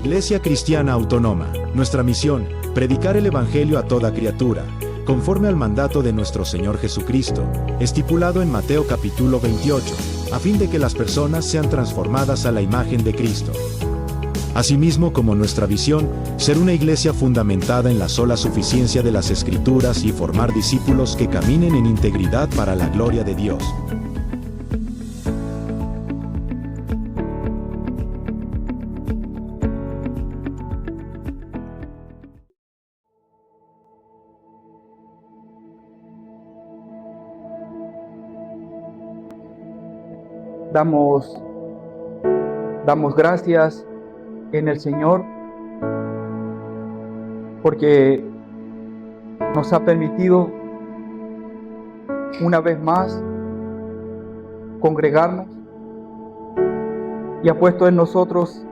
Iglesia Cristiana Autónoma. Nuestra misión, predicar el Evangelio a toda criatura, conforme al mandato de nuestro Señor Jesucristo, estipulado en Mateo capítulo 28, a fin de que las personas sean transformadas a la imagen de Cristo. Asimismo, como nuestra visión, ser una iglesia fundamentada en la sola suficiencia de las Escrituras y formar discípulos que caminen en integridad para la gloria de Dios. Damos gracias en el Señor porque nos ha permitido una vez más congregarnos y ha puesto en nosotros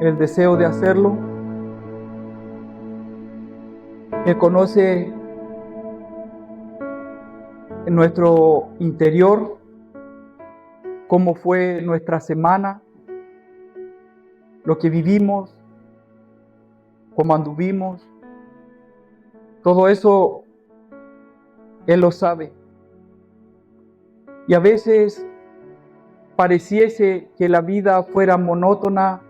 el deseo de hacerlo. Él conoce en nuestro interior cómo fue nuestra semana, lo que vivimos, cómo anduvimos. Todo eso Él lo sabe. Y a veces pareciese que la vida fuera monótona,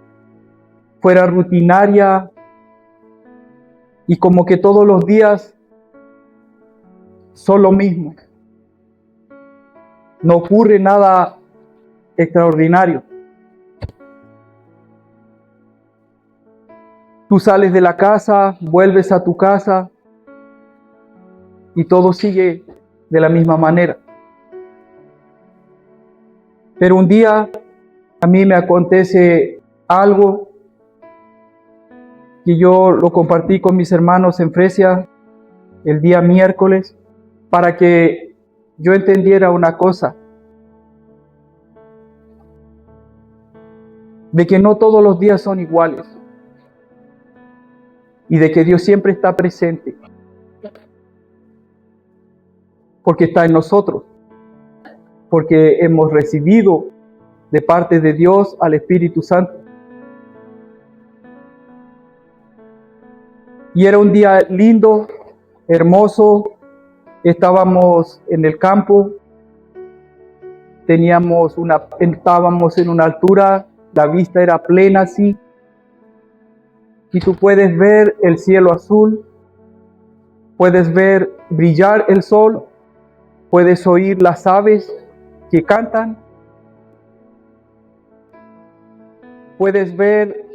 fuera rutinaria, y como que todos los días son lo mismo. No ocurre nada extraordinario. Tú sales de la casa, vuelves a tu casa y todo sigue de la misma manera. Pero un día a mí me acontece algo que yo lo compartí con mis hermanos en Fresia el día miércoles para que yo entendiera una cosa, de que no todos los días son iguales y de que Dios siempre está presente porque está en nosotros, porque hemos recibido de parte de Dios al Espíritu Santo. Y era un día lindo, hermoso, estábamos en el campo, estábamos en una altura, la vista era plena así, y tú puedes ver el cielo azul, puedes ver brillar el sol, puedes oír las aves que cantan, puedes ver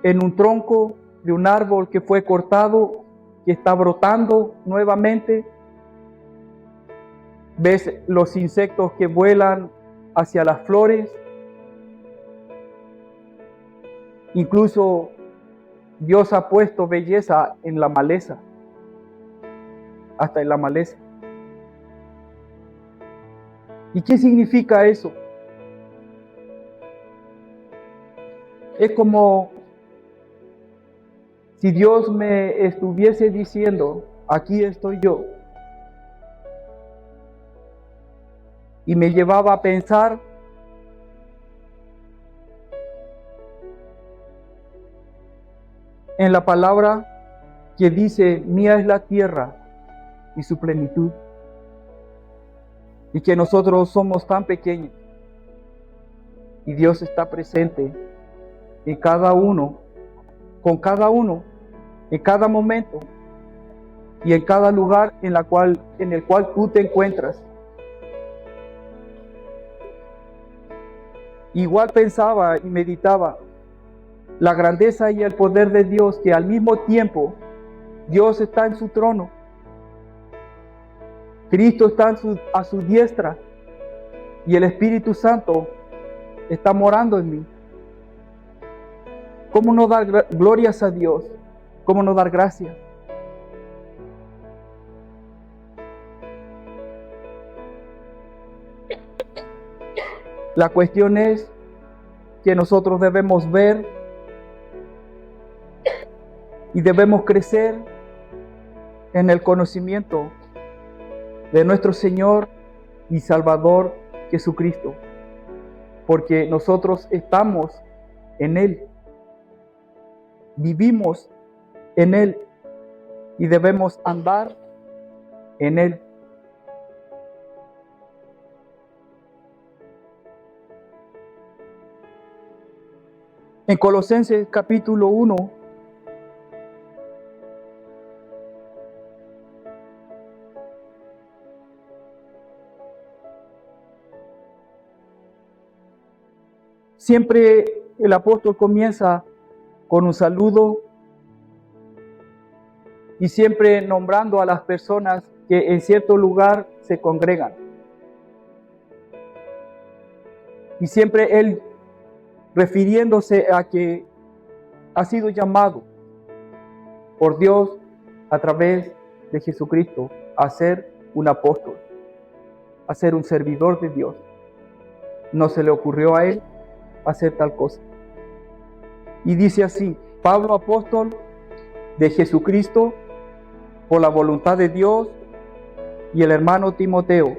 en un tronco de un árbol que fue cortado, que está brotando nuevamente, ves los insectos que vuelan hacia las flores. Incluso Dios ha puesto belleza en la maleza, hasta en la maleza. ¿Y qué significa eso? Es como si Dios me estuviese diciendo, aquí estoy yo, y me llevaba a pensar en la palabra que dice, mía es la tierra y su plenitud, y que nosotros somos tan pequeños y Dios está presente en cada uno, con cada uno, en cada momento y en cada lugar en el cual tú te encuentras. Igual pensaba y meditaba la grandeza y el poder de Dios, que al mismo tiempo Dios está en su trono, Cristo está a su diestra y el Espíritu Santo está morando en mí. ¿Cómo no dar glorias a Dios? ¿Cómo no dar gracias? La cuestión es que nosotros debemos ver y debemos crecer en el conocimiento de nuestro Señor y Salvador Jesucristo, porque nosotros estamos en Él, vivimos en Él y debemos andar en Él. En Colosenses capítulo 1, siempre el apóstol comienza con un saludo y siempre nombrando a las personas que en cierto lugar se congregan. Y siempre él refiriéndose a que ha sido llamado por Dios a través de Jesucristo a ser un apóstol, a ser un servidor de Dios. No se le ocurrió a él hacer tal cosa. Y dice así: Pablo, apóstol de Jesucristo, por la voluntad de Dios, y el hermano Timoteo,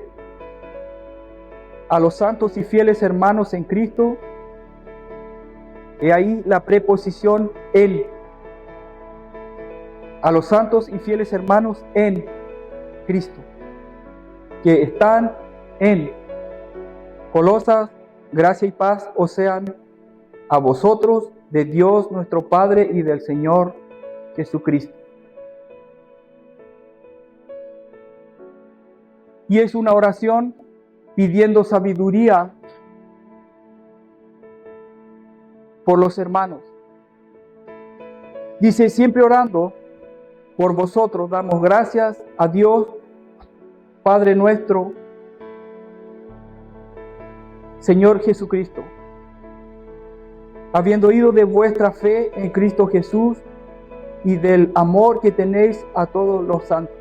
a los santos y fieles hermanos en Cristo. He ahí la preposición en. A los santos y fieles hermanos en Cristo, que están en Colosas, gracia y paz os sean a vosotros, de Dios nuestro Padre y del Señor Jesucristo. Y es una oración pidiendo sabiduría por los hermanos. Dice: siempre orando por vosotros, damos gracias a Dios, Padre nuestro, Señor Jesucristo, habiendo oído de vuestra fe en Cristo Jesús y del amor que tenéis a todos los santos,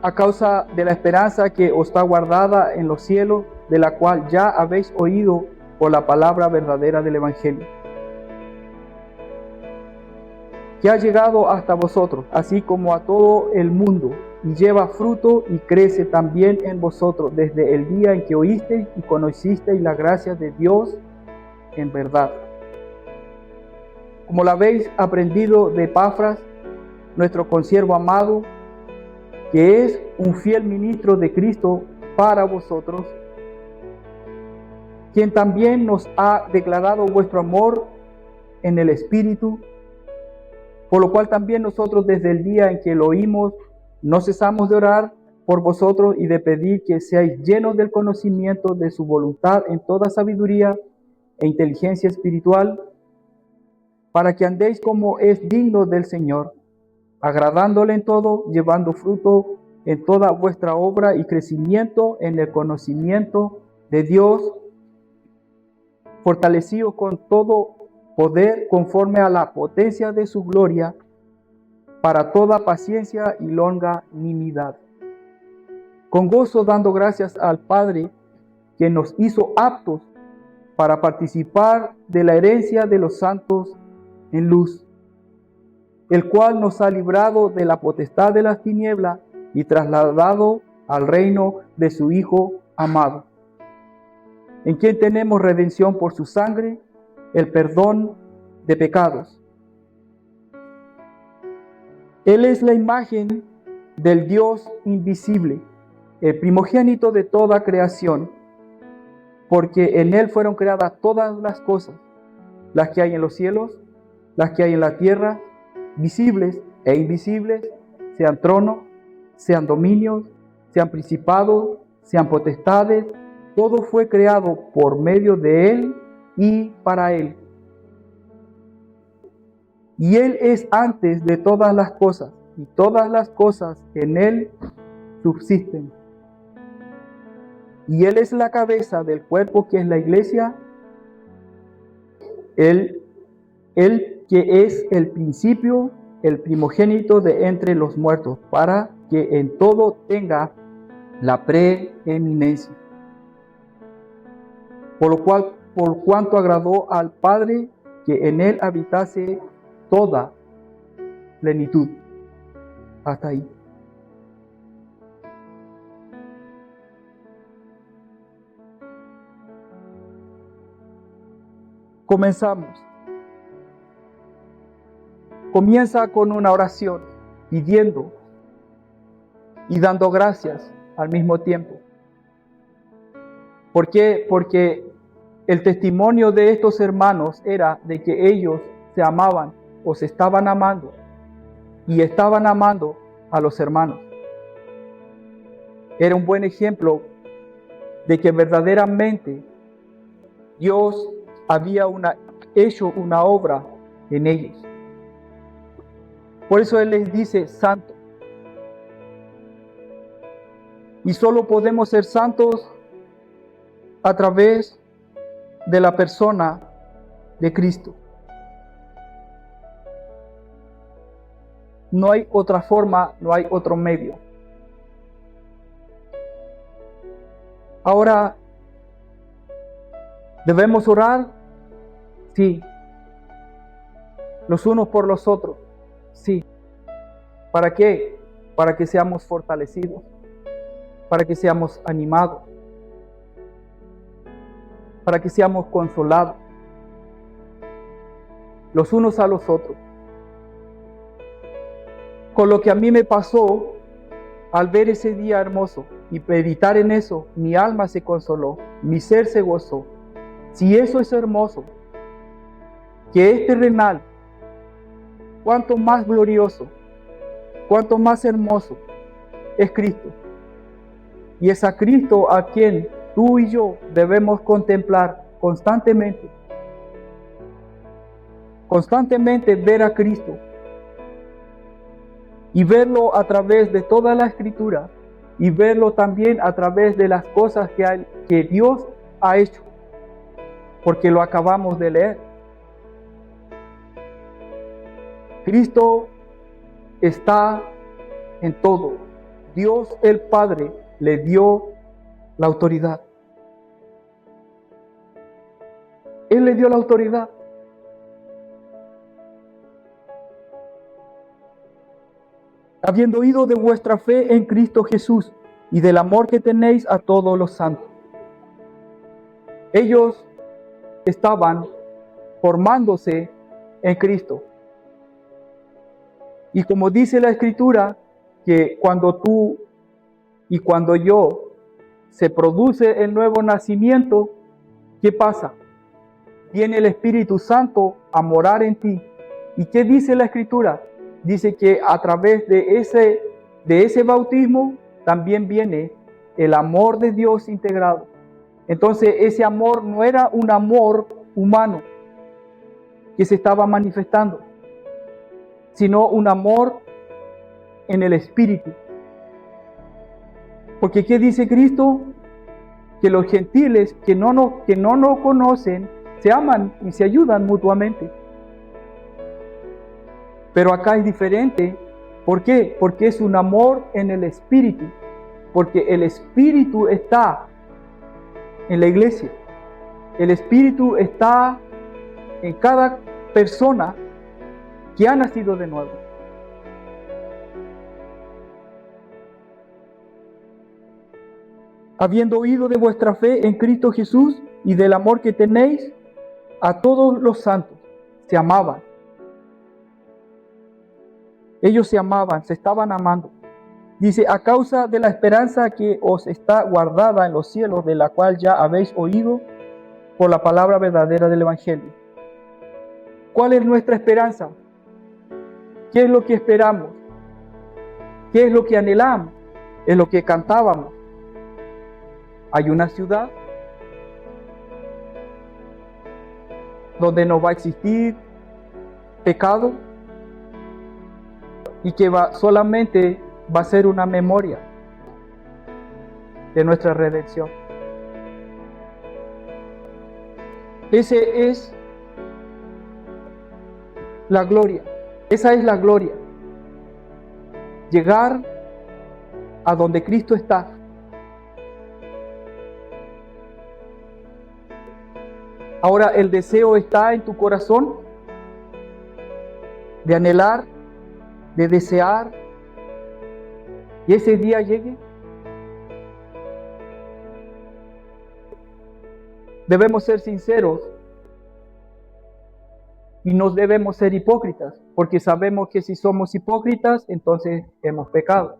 a causa de la esperanza que os está guardada en los cielos, de la cual ya habéis oído por la palabra verdadera del Evangelio, que ha llegado hasta vosotros, así como a todo el mundo, y lleva fruto y crece también en vosotros desde el día en que oísteis y conocisteis la gracia de Dios en verdad, como la habéis aprendido de Epafras, nuestro consiervo amado, que es un fiel ministro de Cristo para vosotros, quien también nos ha declarado vuestro amor en el Espíritu, por lo cual también nosotros desde el día en que lo oímos no cesamos de orar por vosotros y de pedir que seáis llenos del conocimiento de su voluntad en toda sabiduría e inteligencia espiritual, para que andéis como es digno del Señor, agradándole en todo, llevando fruto en toda vuestra obra y crecimiento en el conocimiento de Dios, fortalecidos con todo poder conforme a la potencia de su gloria, para toda paciencia y longanimidad, con gozo dando gracias al Padre, que nos hizo aptos para participar de la herencia de los santos en luz, el cual nos ha librado de la potestad de las tinieblas y trasladado al reino de su Hijo amado, en quien tenemos redención por su sangre, el perdón de pecados. Él es la imagen del Dios invisible, el primogénito de toda creación, porque en Él fueron creadas todas las cosas, las que hay en los cielos, las que hay en la tierra, visibles e invisibles, sean tronos, sean dominios, sean principados, sean potestades. Todo fue creado por medio de Él y para Él. Y Él es antes de todas las cosas, y todas las cosas en Él subsisten. Y Él es la cabeza del cuerpo que es la iglesia, Él que es el principio, el primogénito de entre los muertos, para que en todo tenga la preeminencia. Por lo cual, por cuanto agradó al Padre que en Él habitase toda plenitud. Hasta ahí. Comenzamos. Comienza con una oración, pidiendo y dando gracias al mismo tiempo. ¿Por qué? Porque el testimonio de estos hermanos era de que ellos se amaban o se estaban amando y estaban amando a los hermanos. Era un buen ejemplo de que verdaderamente Dios había hecho una obra en ellos. Por eso Él les dice santo. Y solo podemos ser santos a través de la persona de Cristo. No hay otra forma, no hay otro medio. Ahora, ¿debemos orar? Sí. Los unos por los otros. Sí. ¿Para qué? Para que seamos fortalecidos, para que seamos animados, para que seamos consolados los unos a los otros. Con lo que a mí me pasó al ver ese día hermoso y meditar en eso, mi alma se consoló, mi ser se gozó. Si eso es hermoso, que es terrenal, cuánto más glorioso, cuánto más hermoso es Cristo. Y es a Cristo a quien tú y yo debemos contemplar constantemente. Constantemente ver a Cristo. Y verlo a través de toda la Escritura. Y verlo también a través de las cosas que Dios ha hecho. Porque lo acabamos de leer. Cristo está en todo. Dios el Padre le dio la autoridad. Él le dio la autoridad. Habiendo oído de vuestra fe en Cristo Jesús y del amor que tenéis a todos los santos. Ellos estaban formándose en Cristo. Y como dice la Escritura, que cuando tú y cuando yo se produce el nuevo nacimiento, ¿qué pasa? Viene el Espíritu Santo a morar en ti. ¿Y qué dice la Escritura? Dice que a través de ese bautismo también viene el amor de Dios integrado. Entonces ese amor no era un amor humano que se estaba manifestando, sino un amor en el Espíritu. Porque ¿qué dice Cristo? Que los gentiles que no nos conocen se aman y se ayudan mutuamente. Pero acá es diferente. ¿Por qué? Porque es un amor en el Espíritu. Porque el Espíritu está en la iglesia. El Espíritu está en cada persona que ha nacido de nuevo. Habiendo oído de vuestra fe en Cristo Jesús y del amor que tenéis a todos los santos, se amaban. Ellos se amaban, se estaban amando. Dice, a causa de la esperanza que os está guardada en los cielos, de la cual ya habéis oído por la palabra verdadera del Evangelio. ¿Cuál es nuestra esperanza? ¿Qué es lo que esperamos? ¿Qué es lo que anhelamos? Es lo que cantábamos. Hay una ciudad donde no va a existir pecado y que solamente va a ser una memoria de nuestra redención. Ese es la gloria. Esa es la gloria. Llegar a donde Cristo está. Ahora el deseo está en tu corazón de anhelar, de desear, y ese día llegue. Debemos ser sinceros Y no debemos ser hipócritas, porque sabemos que si somos hipócritas, entonces hemos pecado.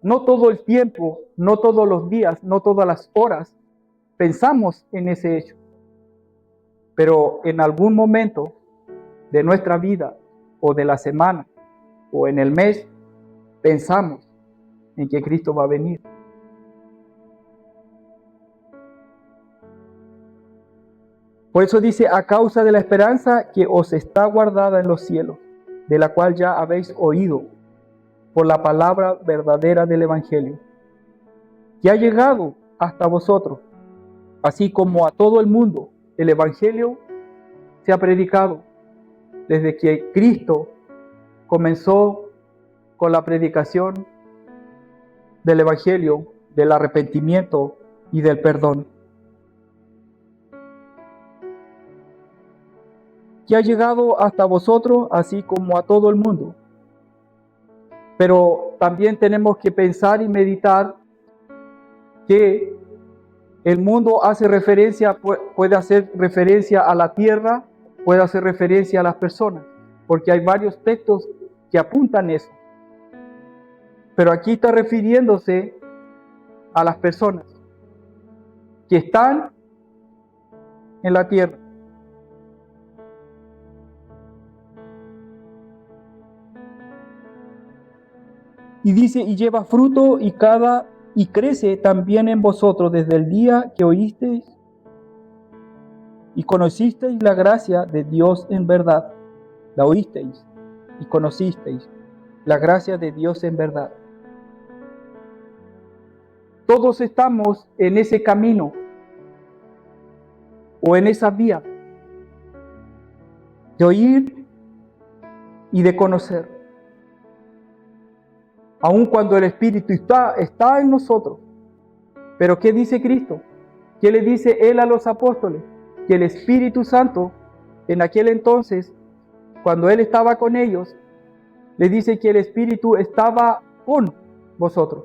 No todo el tiempo, no todos los días, no todas las horas pensamos en ese hecho. Pero en algún momento de nuestra vida, o de la semana, o en el mes, pensamos en que Cristo va a venir. Por eso dice, a causa de la esperanza que os está guardada en los cielos, de la cual ya habéis oído por la palabra verdadera del Evangelio, que ha llegado hasta vosotros, así como a todo el mundo. El Evangelio se ha predicado desde que Cristo comenzó con la predicación del Evangelio, del arrepentimiento y del perdón. Que ha llegado hasta vosotros, así como a todo el mundo. Pero también tenemos que pensar y meditar que el mundo hace referencia, puede hacer referencia a la tierra, puede hacer referencia a las personas, porque hay varios textos que apuntan eso. Pero aquí está refiriéndose a las personas que están en la tierra. Y dice, y lleva fruto y crece también en vosotros desde el día que oísteis y conocisteis la gracia de Dios en verdad. La oísteis y conocisteis la gracia de Dios en verdad. Todos estamos en ese camino o en esa vía de oír y de conocer. Aun cuando el Espíritu está en nosotros. Pero ¿qué dice Cristo? ¿Qué le dice Él a los apóstoles? Que el Espíritu Santo, en aquel entonces, cuando Él estaba con ellos, le dice que el Espíritu estaba con vosotros.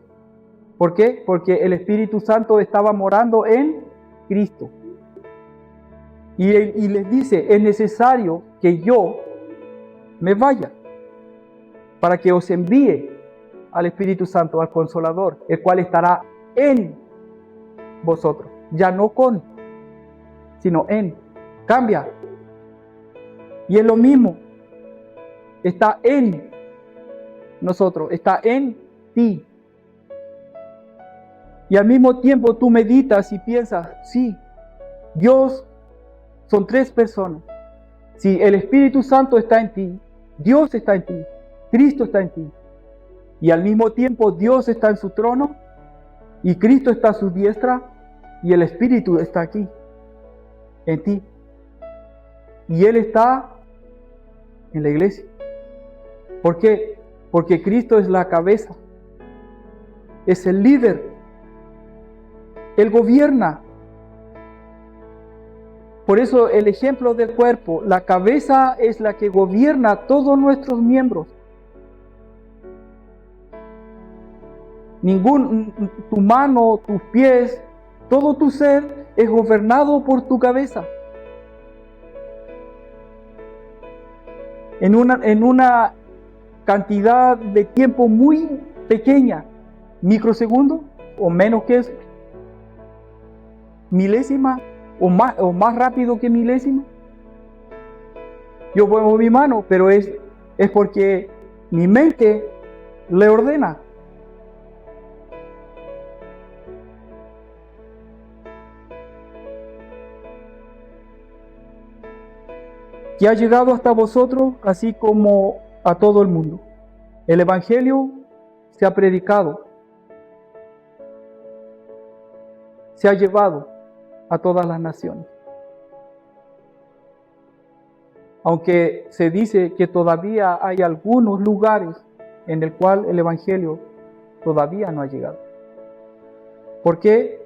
¿Por qué? Porque el Espíritu Santo estaba morando en Cristo. Y les dice, es necesario que yo me vaya para que os envíe al Espíritu Santo, al Consolador, el cual estará en vosotros, ya no con, sino en. Cambia. Y es lo mismo, está en nosotros, está en ti. Y al mismo tiempo tú meditas y piensas, sí, Dios son tres personas. Si el Espíritu Santo está en ti, Dios está en ti, Cristo está en ti. Y al mismo tiempo Dios está en su trono y Cristo está a su diestra y el Espíritu está aquí, en ti. Y Él está en la iglesia. ¿Por qué? Porque Cristo es la cabeza, es el líder, Él gobierna. Por eso el ejemplo del cuerpo, la cabeza es la que gobierna todos nuestros miembros. Tu mano, tus pies, todo tu ser es gobernado por tu cabeza. En una cantidad de tiempo muy pequeña, microsegundo o menos que eso, milésima o más rápido que milésima. Yo muevo mi mano, pero es porque mi mente le ordena. Que ha llegado hasta vosotros, así como a todo el mundo. El Evangelio se ha predicado, se ha llevado a todas las naciones. Aunque se dice que todavía hay algunos lugares en el cual el Evangelio todavía no ha llegado. ¿Por qué?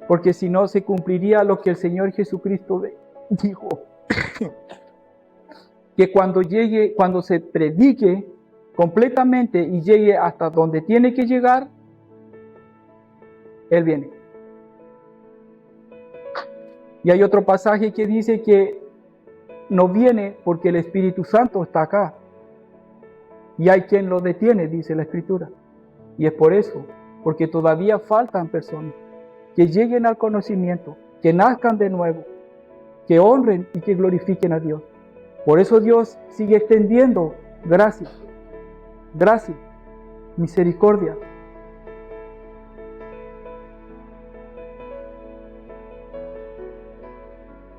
Porque si no se cumpliría lo que el Señor Jesucristo dijo. Que cuando se predique completamente y llegue hasta donde tiene que llegar, Él viene. Y hay otro pasaje que dice que no viene porque el Espíritu Santo está acá. Y hay quien lo detiene, dice la Escritura. Y es por eso, porque todavía faltan personas que lleguen al conocimiento, que nazcan de nuevo, que honren y que glorifiquen a Dios. Por eso Dios sigue extendiendo gracia, misericordia.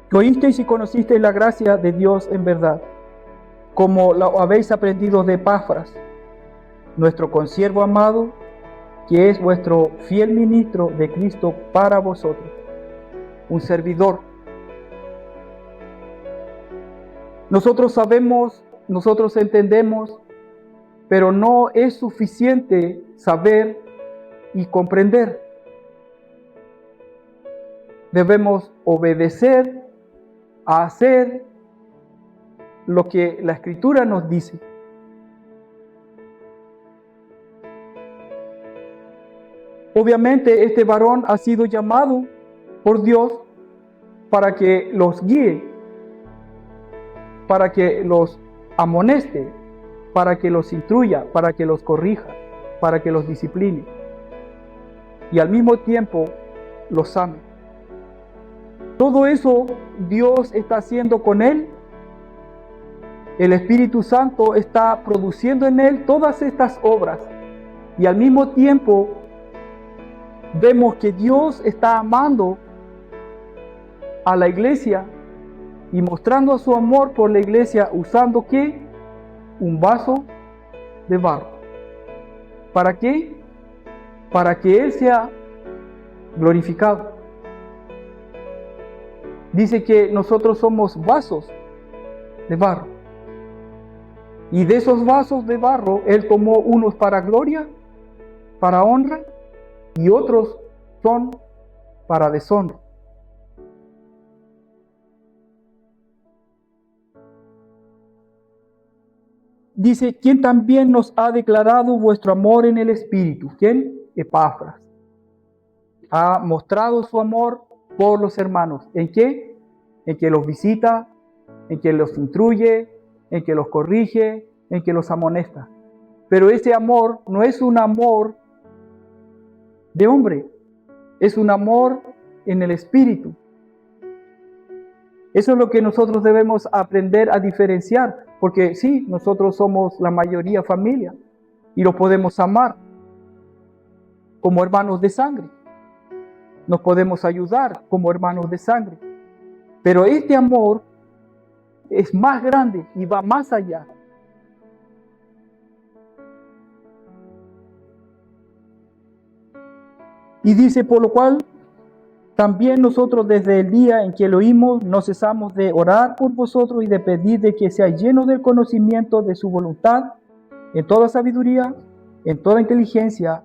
Que oísteis y conocisteis la gracia de Dios en verdad, como lo habéis aprendido de Epafras, nuestro consiervo amado, que es vuestro fiel ministro de Cristo para vosotros, un servidor. Nosotros sabemos, nosotros entendemos, pero no es suficiente saber y comprender. Debemos obedecer a hacer lo que la Escritura nos dice. Obviamente este varón ha sido llamado por Dios para que los guíe, para que los amoneste, para que los instruya, para que los corrija, para que los discipline y al mismo tiempo los ame. Todo eso Dios está haciendo con él. El Espíritu Santo está produciendo en él todas estas obras y al mismo tiempo vemos que Dios está amando a la iglesia y mostrando su amor por la iglesia usando ¿qué? Un vaso de barro. ¿Para qué? Para que Él sea glorificado. Dice que nosotros somos vasos de barro. Y de esos vasos de barro, Él tomó unos para gloria, para honra, y otros son para deshonra. Dice, ¿quién también nos ha declarado vuestro amor en el Espíritu? ¿Quién? Epafras. Ha mostrado su amor por los hermanos. ¿En qué? En que los visita, en que los instruye, en que los corrige, en que los amonesta. Pero ese amor no es un amor de hombre, es un amor en el Espíritu. Eso es lo que nosotros debemos aprender a diferenciar, porque sí, nosotros somos la mayoría familia y los podemos amar como hermanos de sangre. Nos podemos ayudar como hermanos de sangre. Pero este amor es más grande y va más allá. Y dice, por lo cual, también nosotros desde el día en que lo oímos, no cesamos de orar por vosotros y de pedir de que seáis llenos del conocimiento de su voluntad, en toda sabiduría, en toda inteligencia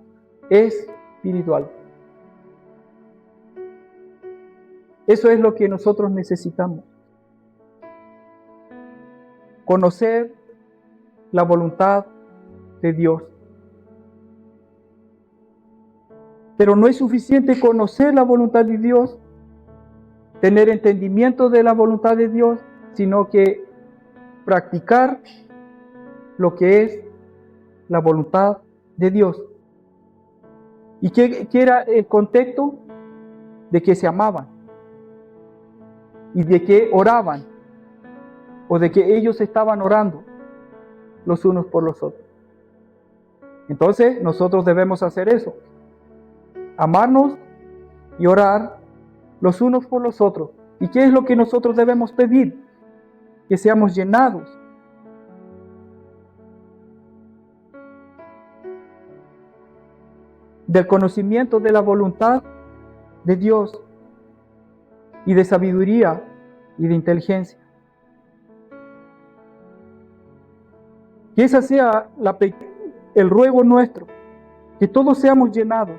espiritual. Eso es lo que nosotros necesitamos. Conocer la voluntad de Dios. Pero no es suficiente conocer la voluntad de Dios, tener entendimiento de la voluntad de Dios, sino que practicar lo que es la voluntad de Dios. ¿Y qué era el contexto? De que se amaban y de que oraban, o de que ellos estaban orando los unos por los otros. Entonces nosotros debemos hacer eso. Amarnos y orar los unos por los otros. ¿Y qué es lo que nosotros debemos pedir? Que seamos llenados del conocimiento de la voluntad de Dios y de sabiduría y de inteligencia. Que ese sea el ruego nuestro, que todos seamos llenados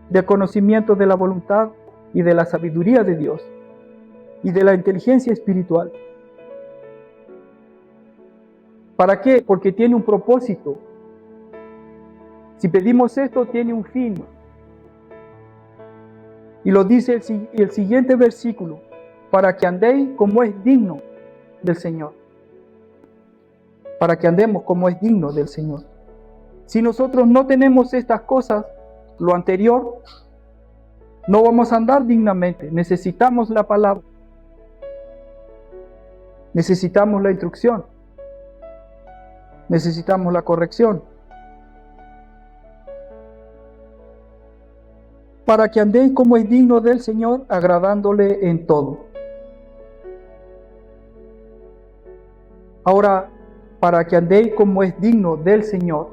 del conocimiento de la voluntad y de la sabiduría de Dios y de la inteligencia espiritual. ¿Para qué? Porque tiene un propósito. Si pedimos esto, tiene un fin. Y lo dice el siguiente versículo: para que andéis como es digno del Señor, para que andemos como es digno del Señor. Si nosotros no tenemos estas cosas, lo anterior, no vamos a andar dignamente. Necesitamos la palabra. Necesitamos la instrucción. Necesitamos la corrección. Para que andéis como es digno del Señor, agradándole en todo. Ahora, para que andéis como es digno del Señor,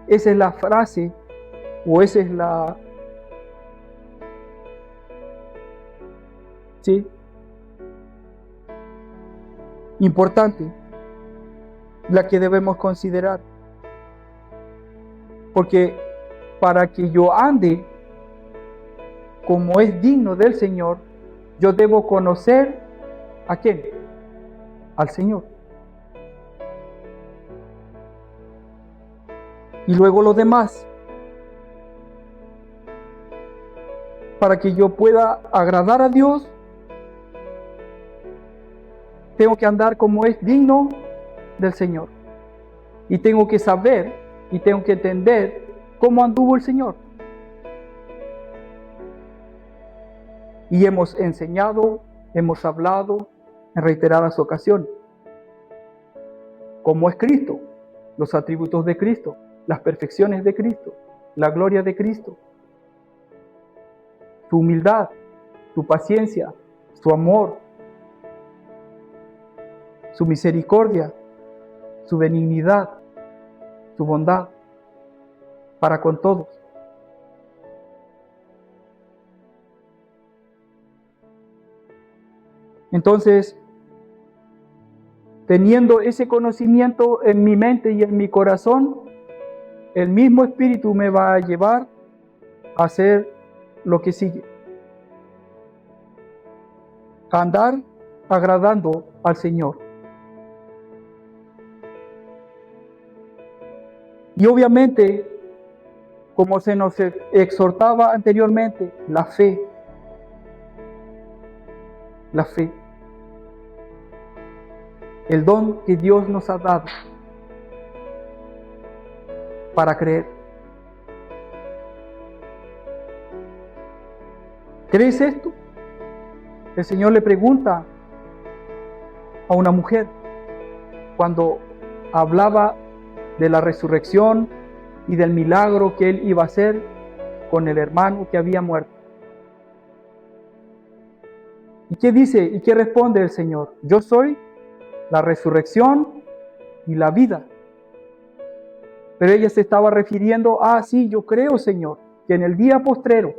esa es la frase, o esa es la... ¿Sí? Importante, la que debemos considerar. Porque para que yo ande como es digno del Señor, yo debo conocer ¿a quién? Al Señor. Y luego los demás. Para que yo pueda agradar a Dios, tengo que andar como es digno del Señor. Y tengo que saber y tengo que entender cómo anduvo el Señor. Y hemos enseñado, hemos hablado en reiteradas ocasiones cómo es Cristo, los atributos de Cristo, las perfecciones de Cristo, la gloria de Cristo, su humildad, su paciencia, su amor, su misericordia, su benignidad, su bondad para con todos. Entonces, teniendo ese conocimiento en mi mente y en mi corazón, el mismo Espíritu me va a llevar a hacer lo que sigue. A andar agradando al Señor. Y obviamente, como se nos exhortaba anteriormente, la fe. La fe. El don que Dios nos ha dado para creer. ¿Crees esto? El Señor le pregunta a una mujer cuando hablaba de la resurrección y del milagro que Él iba a hacer con el hermano que había muerto. ¿Y qué dice? ¿Y qué responde el Señor? Yo soy la resurrección y la vida. Pero ella se estaba refiriendo, sí, yo creo, Señor, que en el día postrero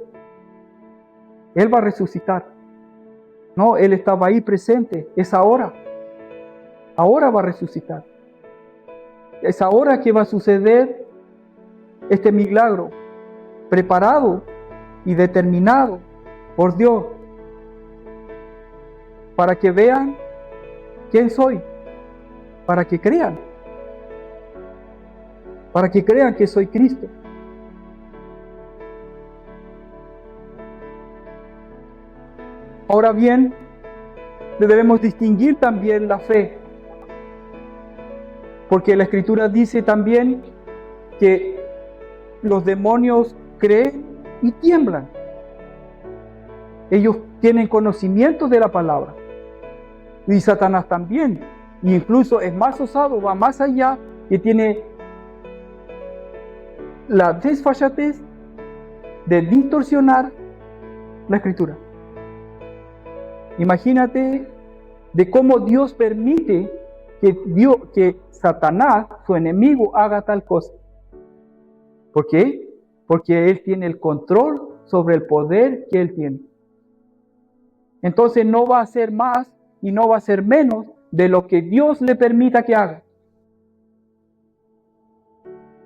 Él va a resucitar. No, Él estaba ahí presente, es ahora. Ahora va a resucitar. Es ahora que va a suceder este milagro, preparado y determinado por Dios, para que vean quién soy, para que crean que soy Cristo. Ahora bien, debemos distinguir también la fe, porque la Escritura dice también que los demonios creen y tiemblan. Ellos tienen conocimiento de la palabra. Y Satanás también. E incluso es más osado, va más allá, que tiene la desfachatez de distorsionar la Escritura. Imagínate de cómo Dios permite que Satanás, su enemigo, haga tal cosa. ¿Por qué? Porque Él tiene el control sobre el poder que Él tiene. Entonces no va a hacer más y no va a hacer menos de lo que Dios le permita que haga.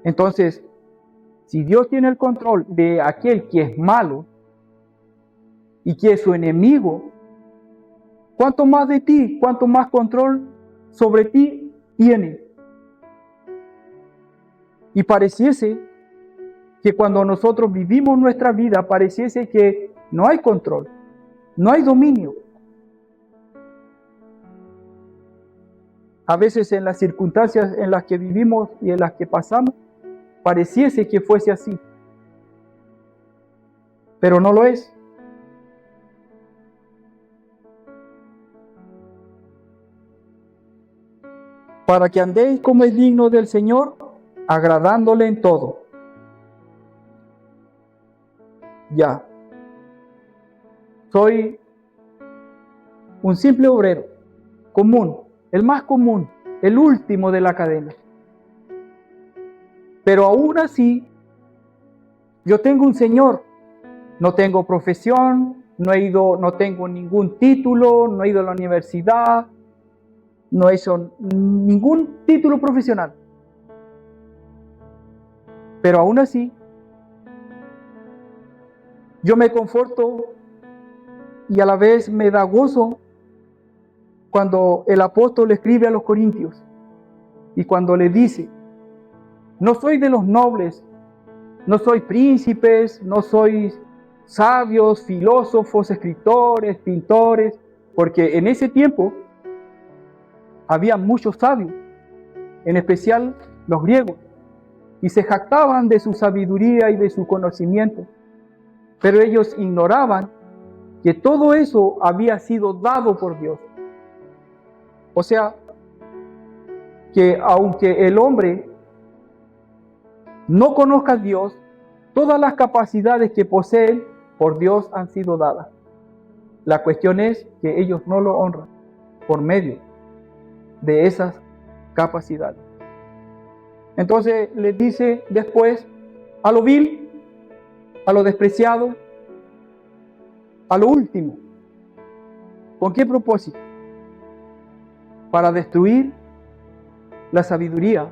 Entonces, si Dios tiene el control de aquel que es malo y que es su enemigo, ¿cuánto más de ti, cuánto más control sobre ti tiene? Y pareciese que cuando nosotros vivimos nuestra vida, pareciese que no hay control, no hay dominio. a veces en las circunstancias en las que vivimos y en las que pasamos, pareciese que fuese así, pero no lo es. Para que andéis como es digno del Señor, agradándole en todo. Ya. Soy un simple obrero, común, el más común, el último de la cadena. Pero aún así, yo tengo un Señor. No tengo profesión, no tengo ningún título, no he ido a la universidad, no he hecho ningún título profesional. Pero aún así, yo me conforto y a la vez me da gozo cuando el apóstol escribe a los corintios y cuando le dice: no soy de los nobles, no soy príncipes, no soy sabios, filósofos, escritores, pintores, porque en ese tiempo había muchos sabios, en especial los griegos, y se jactaban de su sabiduría y de su conocimiento, pero ellos ignoraban que todo eso había sido dado por Dios. O sea, que aunque el hombre no conozca a Dios, todas las capacidades que poseen por Dios han sido dadas. La cuestión es que ellos no lo honran por medio de esas capacidades. Entonces les dice después a lo vil, a lo despreciado, a lo último. ¿Con qué propósito? Para destruir la sabiduría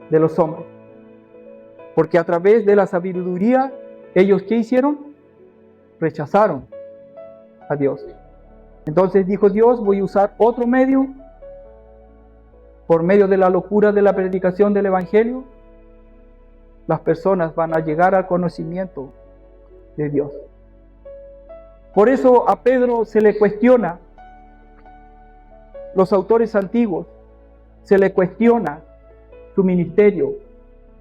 de los hombres. Porque a través de la sabiduría, ellos ¿qué hicieron? Rechazaron a Dios. Entonces dijo Dios: voy a usar otro medio, por medio de la locura de la predicación del Evangelio, las personas van a llegar al conocimiento de Dios. Por eso a Pedro se le cuestiona, los autores antiguos, se le cuestiona su ministerio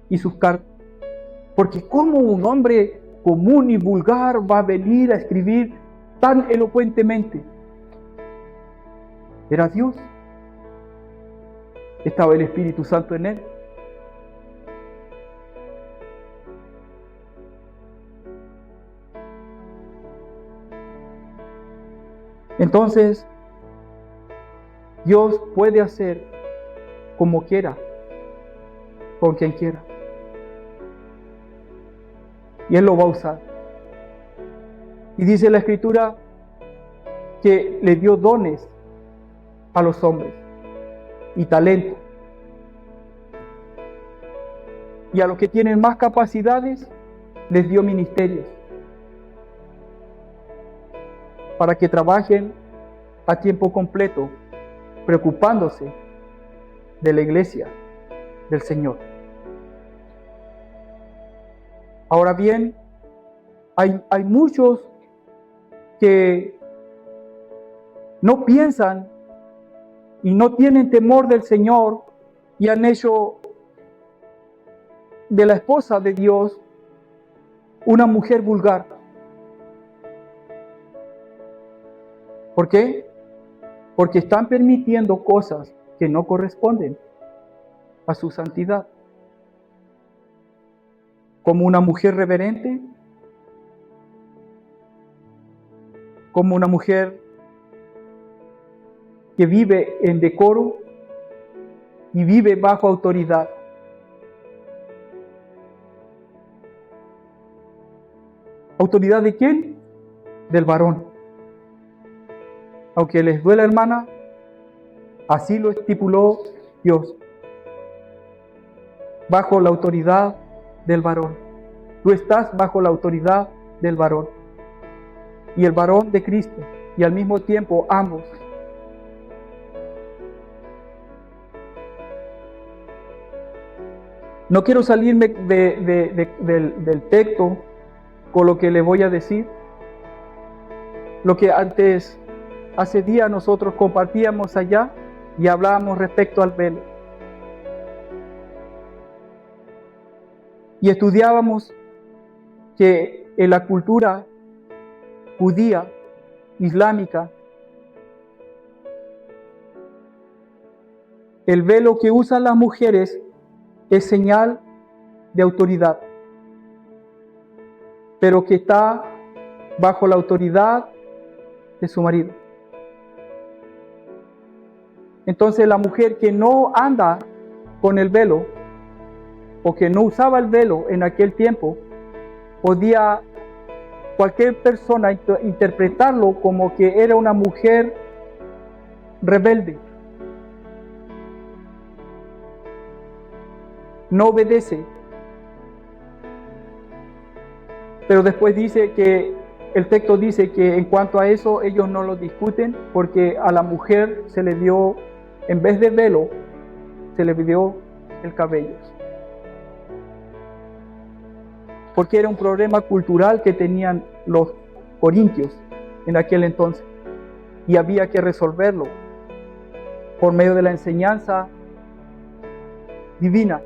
y sus cartas. Porque ¿cómo un hombre común y vulgar va a venir a escribir tan elocuentemente? Era Dios. Estaba el Espíritu Santo en él. Entonces, Dios puede hacer como quiera, con quien quiera. Y Él lo va a usar. Y dice la Escritura que le dio dones a los hombres y talento. Y a los que tienen más capacidades les dio ministerios para que trabajen a tiempo completo, preocupándose de la iglesia del Señor. Ahora bien, hay muchos que no piensan y no tienen temor del Señor y han hecho de la esposa de Dios una mujer vulgar. ¿Por qué? Porque están permitiendo cosas que no corresponden a su santidad. Como una mujer reverente, como una mujer que vive en decoro y vive bajo autoridad. ¿Autoridad de quién? Del varón. Aunque les duela, hermana, así lo estipuló Dios. Bajo la autoridad del varón. Tú estás bajo la autoridad del varón. Y el varón de Cristo. Y al mismo tiempo ambos. No quiero salirme del texto con lo que le voy a decir. Lo que hace días nosotros compartíamos allá, y hablábamos respecto al velo. Y estudiábamos que en la cultura judía, islámica, el velo que usan las mujeres es señal de autoridad, pero que está bajo la autoridad de su marido. Entonces la mujer que no anda con el velo o que no usaba el velo en aquel tiempo, podía cualquier persona interpretarlo como que era una mujer rebelde. No obedece. Pero después dice que el texto dice que en cuanto a eso ellos no lo discuten porque a la mujer se le dio, en vez de velo, se le dio el cabello. Porque era un problema cultural que tenían los corintios en aquel entonces y había que resolverlo por medio de la enseñanza divina,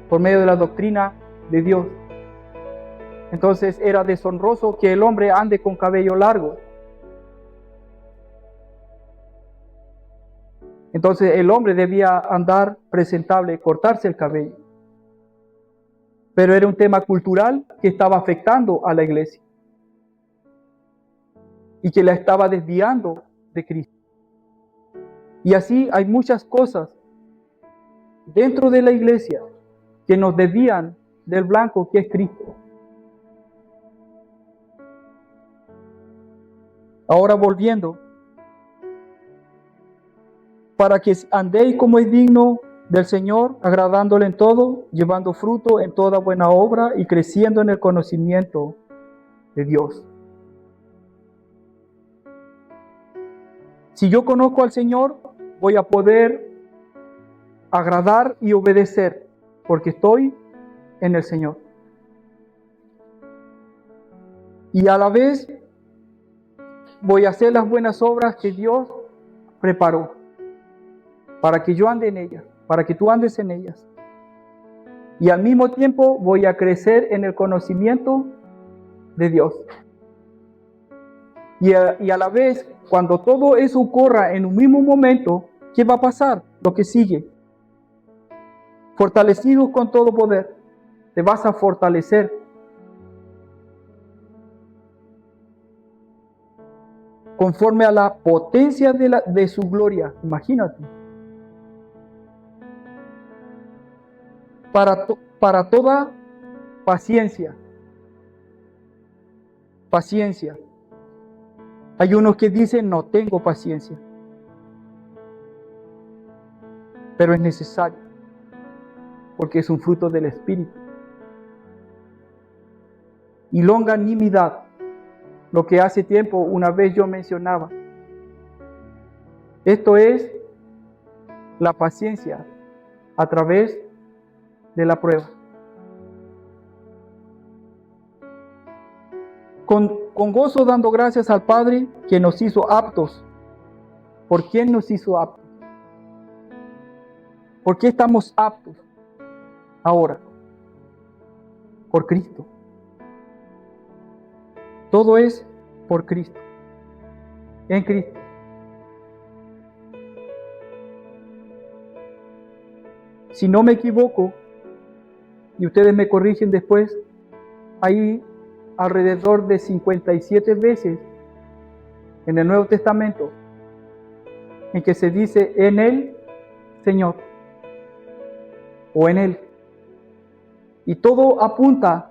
por medio de la doctrina de Dios. Entonces era deshonroso que el hombre ande con cabello largo. Entonces el hombre debía andar presentable, cortarse el cabello. Pero era un tema cultural que estaba afectando a la iglesia y que la estaba desviando de Cristo. Y así hay muchas cosas dentro de la iglesia que nos desvían del blanco que es Cristo. Ahora volviendo, para que andéis como es digno del Señor, agradándole en todo, llevando fruto en toda buena obra y creciendo en el conocimiento de Dios. Si yo conozco al Señor, voy a poder agradar y obedecer, porque estoy en el Señor. Y a la vez voy a hacer las buenas obras que Dios preparó para que yo ande en ellas, para que tú andes en ellas. Y al mismo tiempo voy a crecer en el conocimiento de Dios. Y a la vez, cuando todo eso ocurra en un mismo momento, ¿qué va a pasar? Lo que sigue. Fortalecidos con todo poder, te vas a fortalecer. Conforme a la potencia de su gloria, imagínate. Para toda paciencia. Paciencia. Hay unos que dicen, no tengo paciencia. Pero es necesario, porque es un fruto del Espíritu. Y longanimidad, lo que hace tiempo una vez yo mencionaba. Esto es la paciencia a través de la prueba. Con gozo dando gracias al Padre que nos hizo aptos. ¿Por quién nos hizo aptos? ¿Por qué estamos aptos ahora? Por Cristo. Todo es por Cristo. En Cristo. Si no me equivoco, y ustedes me corrigen después, hay alrededor de 57 veces en el Nuevo Testamento en que se dice en el Señor o en Él. Y todo apunta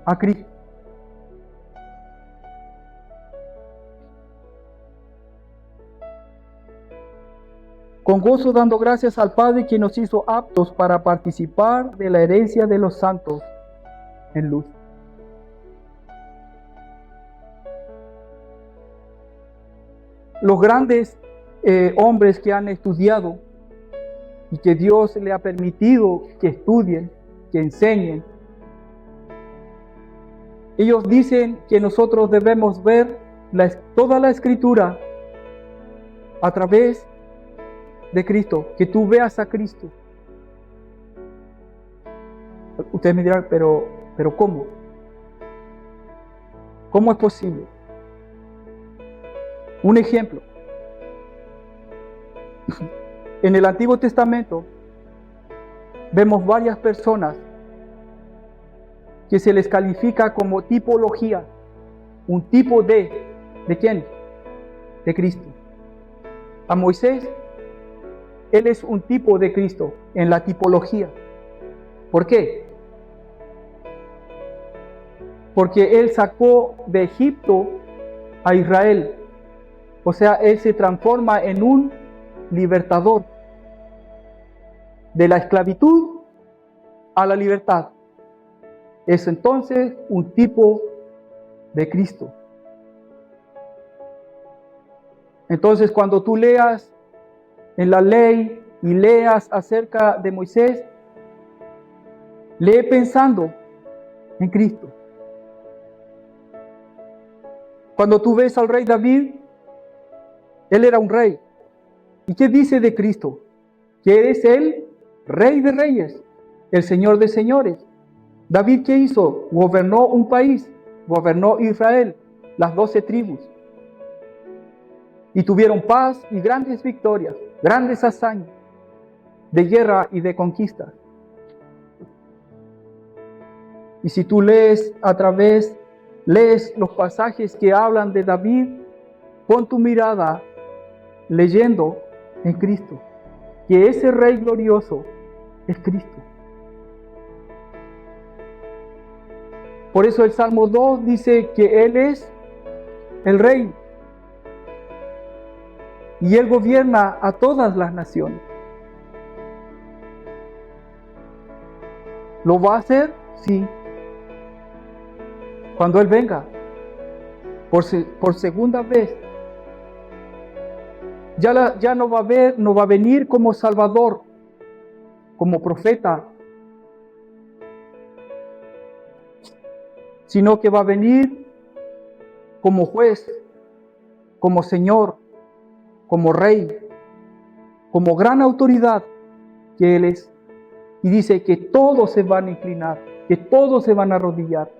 a Cristo. Con gozo dando gracias al Padre que nos hizo aptos para participar de la herencia de los santos en luz. Los grandes hombres que han estudiado y que Dios le ha permitido que estudien, que enseñen, ellos dicen que nosotros debemos ver toda la Escritura a través de Cristo, que tú veas a Cristo. Ustedes me dirán, pero ¿cómo? ¿Cómo es posible? Un ejemplo. En el Antiguo Testamento vemos varias personas que se les califica como tipología, un tipo ¿de quién? De Cristo. A Moisés, él es un tipo de Cristo en la tipología. ¿Por qué? Porque él sacó de Egipto a Israel. O sea, él se transforma en un libertador de la esclavitud a la libertad. Es entonces un tipo de Cristo. Entonces, cuando tú leas en la ley y leas acerca de Moisés, lee pensando en Cristo. Cuando tú ves al rey David, él era un rey. ¿Y qué dice de Cristo? Que es el Rey de Reyes, el Señor de Señores. David, ¿qué hizo? Gobernó un país, gobernó Israel, las 12 tribus. Y tuvieron paz y grandes victorias, grandes hazañas de guerra y de conquista. Y si tú lees los pasajes que hablan de David, pon tu mirada leyendo en Cristo, que ese Rey glorioso es Cristo. Por eso el Salmo 2 dice que Él es el Rey y Él gobierna a todas las naciones. ¿Lo va a hacer? Sí. Cuando Él venga, por segunda vez, ya no va a venir como Salvador, como profeta, sino que va a venir como juez, como Señor, como Rey, como gran autoridad que Él es. Y dice que todos se van a inclinar, que todos se van a arrodillar.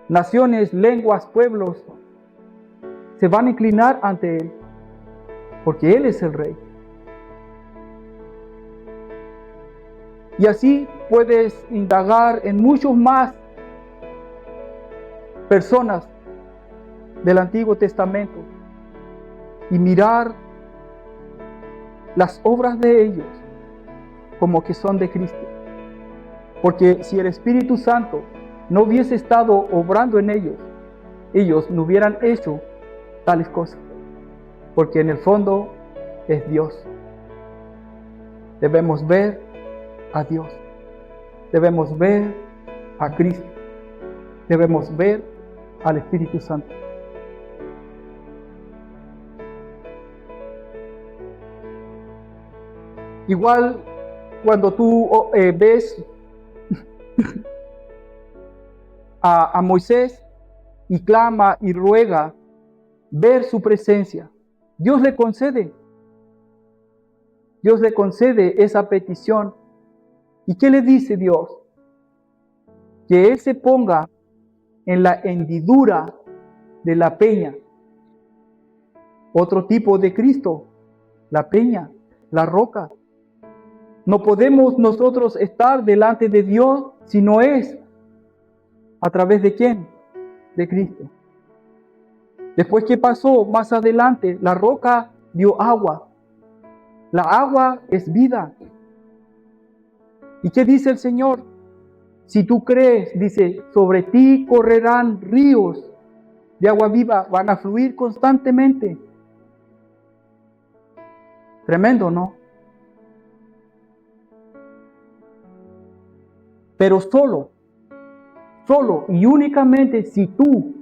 Naciones, lenguas, pueblos, se van a inclinar ante Él, porque Él es el Rey. Y así puedes indagar en muchos más personas del Antiguo Testamento y mirar las obras de ellos como que son de Cristo. Porque si el Espíritu Santo no hubiese estado obrando en ellos no hubieran hecho tales cosas. Porque en el fondo es Dios. Debemos ver a Dios. Debemos ver a Cristo. Debemos ver al Espíritu Santo. Igual cuando tú ves a Moisés y clama y ruega ver su presencia, Dios le concede. Dios le concede esa petición. ¿Y qué le dice Dios? Que él se ponga en la hendidura de la peña. Otro tipo de Cristo, la peña, la roca. No podemos nosotros estar delante de Dios si no es a través de ¿quién? De Cristo. Después, ¿qué pasó? Más adelante, la roca dio agua. La agua es vida. ¿Y qué dice el Señor? Si tú crees, dice, sobre ti correrán ríos de agua viva, van a fluir constantemente. Tremendo, ¿no? Pero solo y únicamente si tú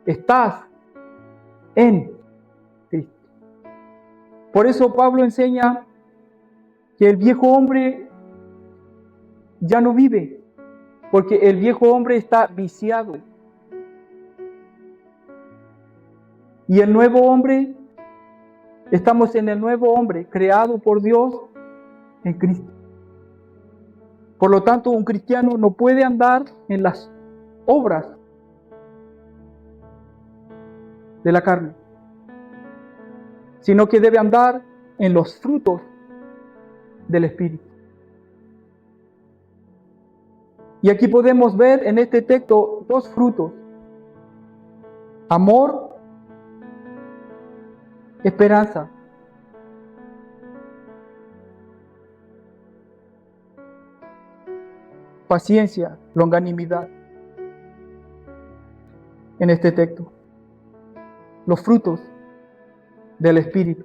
estás en Cristo. Por eso Pablo enseña que el viejo hombre ya no vive, porque el viejo hombre está viciado. Y el nuevo hombre Estamos en el nuevo hombre, creado por Dios en Cristo. Por lo tanto, un cristiano no puede andar en las obras de la carne, sino que debe andar en los frutos del Espíritu. Y aquí podemos ver en este texto dos frutos: amor, esperanza. Paciencia, longanimidad. En este texto, los frutos del Espíritu.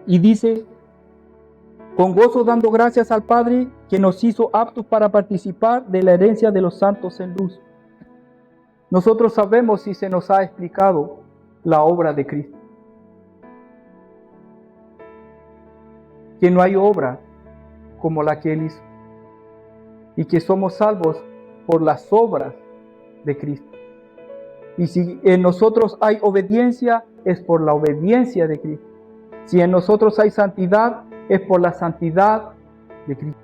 Y dice: con gozo dando gracias al Padre que nos hizo aptos para participar de la herencia de los santos en luz. Nosotros sabemos, si se nos ha explicado, la obra de Cristo. Que no hay obra como la que Él hizo. Y que somos salvos por las obras de Cristo. Y si en nosotros hay obediencia, es por la obediencia de Cristo. Si en nosotros hay santidad, es por la santidad de Cristo.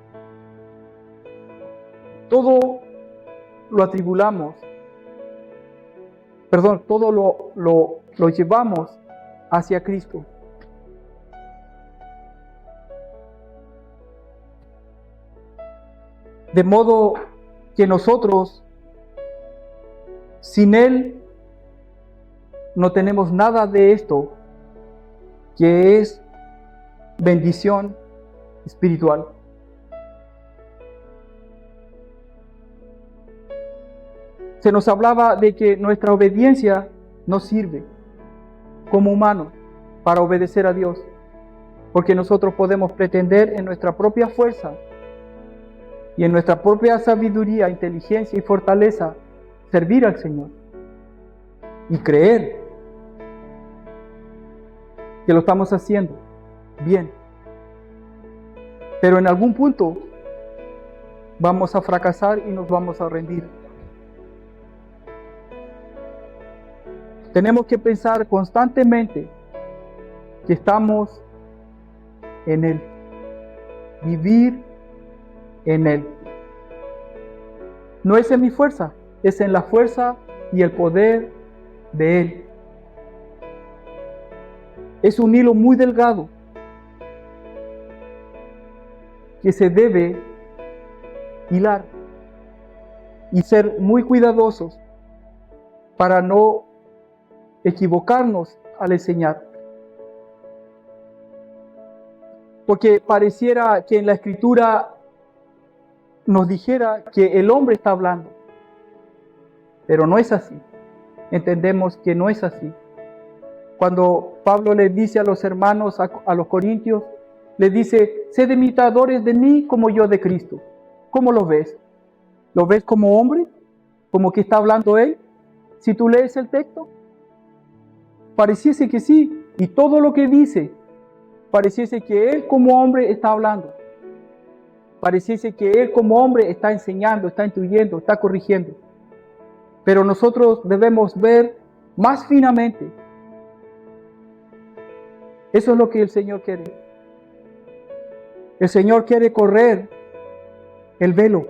Todo lo atribulamos, todo lo llevamos hacia Cristo. De modo que nosotros, sin Él, no tenemos nada de esto, que es bendición espiritual. Se nos hablaba de que nuestra obediencia nos sirve como humanos para obedecer a Dios, porque nosotros podemos pretender en nuestra propia fuerza y en nuestra propia sabiduría, inteligencia y fortaleza servir al Señor y creer que lo estamos haciendo bien. Pero en algún punto vamos a fracasar y nos vamos a rendir. Tenemos que pensar constantemente que estamos en Él, vivir en Él. No es en mi fuerza, es en la fuerza y el poder de Él. Es un hilo muy delgado que se debe hilar y ser muy cuidadosos para no equivocarnos al enseñar. Porque pareciera que en la Escritura nos dijera que el hombre está hablando, pero no es así. Entendemos que no es así. Cuando Pablo le dice a los hermanos, a los corintios, le dice: sed imitadores de mí como yo de Cristo. ¿Cómo lo ves? ¿Lo ves como hombre? ¿Como que está hablando él? Si tú lees el texto, pareciese que sí. Y todo lo que dice, pareciese que él como hombre está hablando. Pareciese que él como hombre está enseñando, está instruyendo, está corrigiendo. Pero nosotros debemos ver más finamente. Eso es lo que el Señor quiere. El Señor quiere correr el velo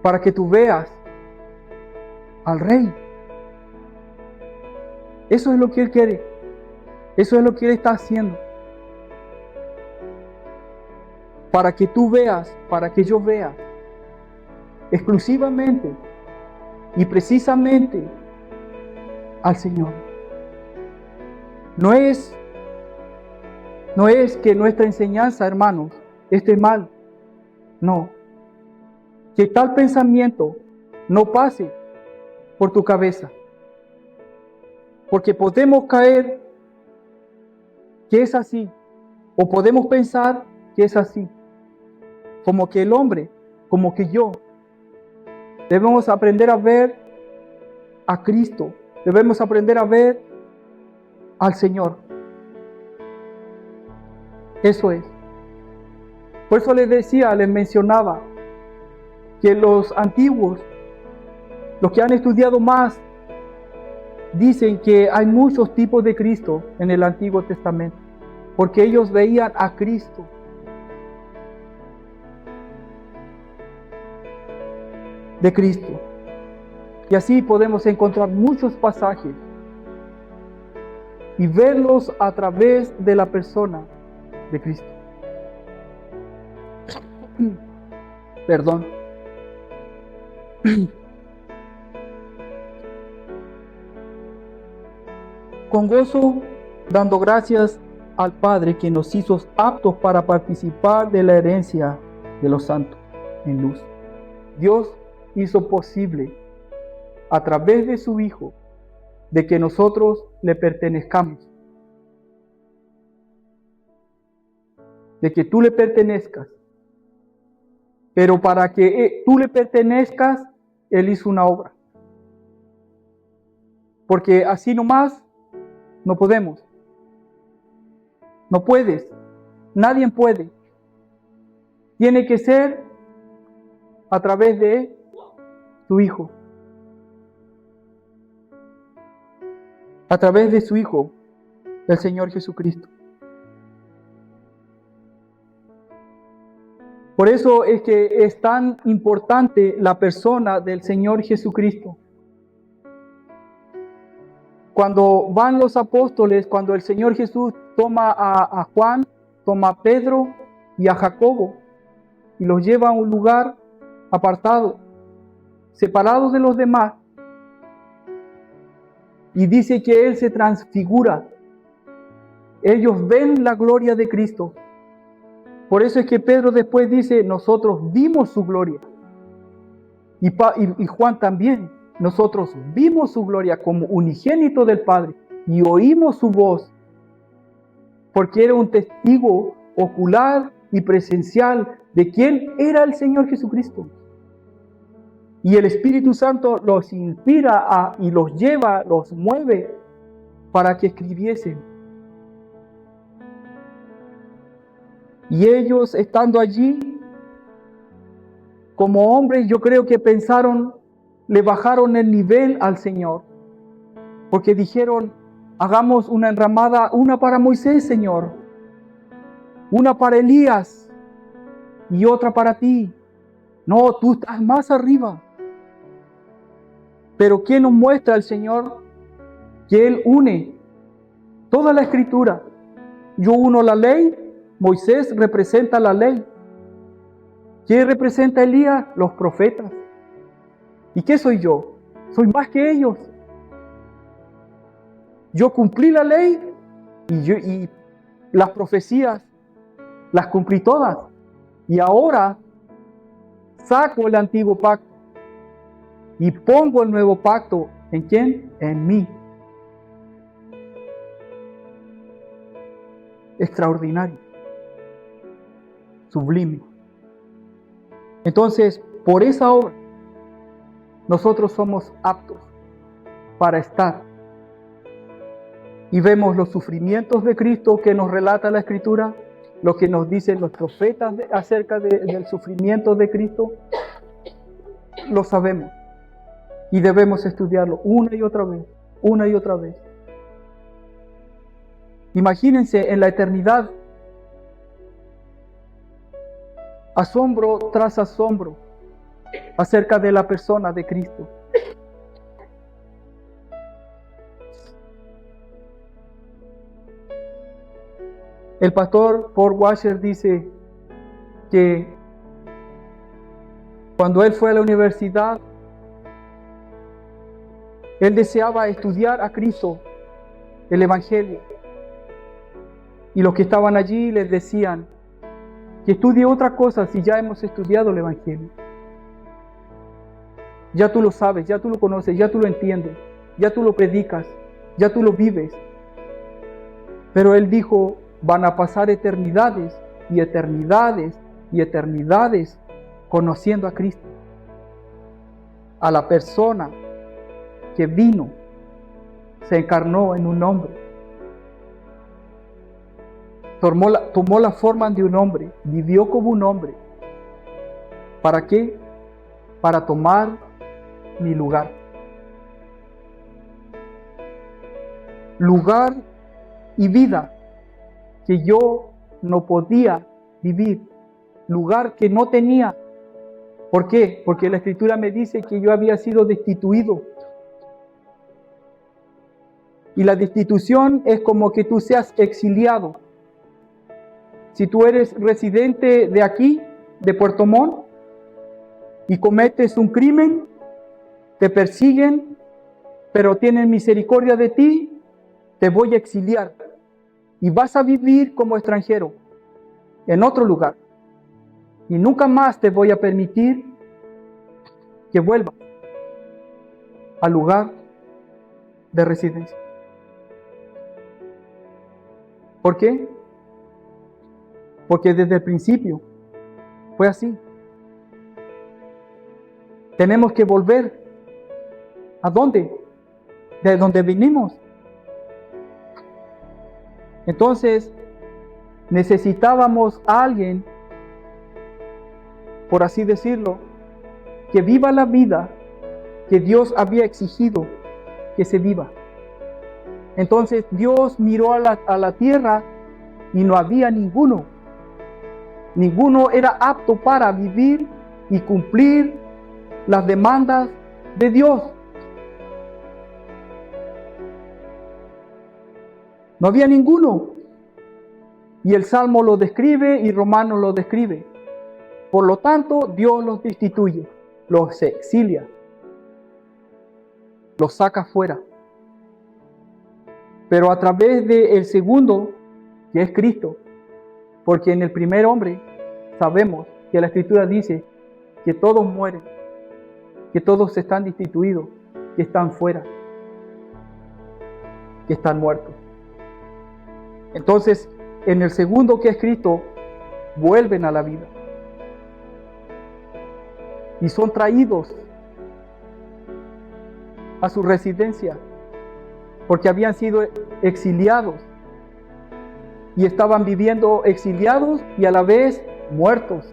para que tú veas al Rey. Eso es lo que Él quiere. Eso es lo que Él está haciendo. Para que tú veas, para que yo vea exclusivamente y precisamente al Señor. No es que nuestra enseñanza, hermanos, esté mal. No. Que tal pensamiento no pase por tu cabeza. Porque podemos caer que es así. O podemos pensar que es así. Como que el hombre, como que yo. Debemos aprender a ver a Cristo. Debemos aprender a ver al Señor. Eso es. Por eso les decía, les mencionaba que los antiguos, los que han estudiado más, dicen que hay muchos tipos de Cristo en el Antiguo Testamento, porque ellos veían a Cristo. De Cristo. Y así podemos encontrar muchos pasajes y verlos a través de la persona de Cristo. Perdón. Con gozo, dando gracias al Padre que nos hizo aptos para participar de la herencia de los santos en luz. Dios hizo posible a través de su Hijo de que nosotros le pertenezcamos, de que tú le pertenezcas, pero para que tú le pertenezcas, Él hizo una obra, porque así nomás no podemos, no puedes, nadie puede, tiene que ser a través de su Hijo. A través de su Hijo, el Señor Jesucristo. Por eso es que es tan importante la persona del Señor Jesucristo. Cuando van los apóstoles, cuando el Señor Jesús toma a Juan, toma a Pedro y a Jacobo y los lleva a un lugar apartado, separados de los demás, y dice que Él se transfigura. Ellos ven la gloria de Cristo. Por eso es que Pedro después dice, nosotros vimos su gloria. Y Juan también, nosotros vimos su gloria como unigénito del Padre y oímos su voz, porque era un testigo ocular y presencial de quién era el Señor Jesucristo. Y el Espíritu Santo los inspira y los lleva, los mueve para que escribiesen. Y ellos estando allí, como hombres, yo creo que pensaron, le bajaron el nivel al Señor. Porque dijeron, hagamos una enramada, una para Moisés, Señor, una para Elías y otra para ti. No, tú estás más arriba. Pero ¿quién nos muestra al Señor? Que Él une toda la Escritura. Yo uno la ley, Moisés representa la ley. ¿Quién representa a Elías? Los profetas. ¿Y qué soy yo? Soy más que ellos. Yo cumplí la ley y las profecías las cumplí todas. Y ahora saco el antiguo pacto y pongo el nuevo pacto. ¿En quién? En mí. Extraordinario. Sublime. Entonces, por esa obra, nosotros somos aptos para estar. Y vemos los sufrimientos de Cristo que nos relata la Escritura, lo que nos dicen los profetas acerca del sufrimiento de Cristo, lo sabemos. Y debemos estudiarlo una y otra vez, una y otra vez. Imagínense en la eternidad, asombro tras asombro acerca de la persona de Cristo. El pastor Paul Washer dice que cuando él fue a la universidad, él deseaba estudiar a Cristo, el Evangelio. Y los que estaban allí les decían que estudie otra cosa si ya hemos estudiado el Evangelio. Ya tú lo sabes, ya tú lo conoces, ya tú lo entiendes, ya tú lo predicas, ya tú lo vives. Pero él dijo, van a pasar eternidades y eternidades y eternidades conociendo a Cristo, a la persona que vino, se encarnó en un hombre, tomó la forma de un hombre, vivió como un hombre. ¿Para qué? para tomar mi lugar. Lugar y vida que yo no podía vivir. Lugar que no tenía. ¿Por qué? Porque la Escritura me dice que yo había sido destituido. Y la destitución es como que tú seas exiliado. Si tú eres residente de aquí, de Puerto Montt, y cometes un crimen, te persiguen, pero tienen misericordia de ti, te voy a exiliar. Y vas a vivir como extranjero en otro lugar. Y nunca más te voy a permitir que vuelvas al lugar de residencia. ¿Por qué? Porque desde el principio fue así. Tenemos que volver. ¿A dónde? De donde vinimos. Entonces, necesitábamos a alguien, por así decirlo, que viva la vida que Dios había exigido que se viva. Entonces Dios miró a la tierra y no había ninguno. Ninguno era apto para vivir y cumplir las demandas de Dios. No había ninguno. Y el Salmo lo describe y Romanos lo describe. Por lo tanto, Dios los destituye, los exilia, los saca fuera. Pero a través del segundo, que es Cristo, porque en el primer hombre sabemos que la Escritura dice que todos mueren, que todos están destituidos, que están fuera, que están muertos. Entonces, en el segundo, que es Cristo, vuelven a la vida y son traídos a su residencia, porque habían sido exiliados y estaban viviendo exiliados y a la vez muertos,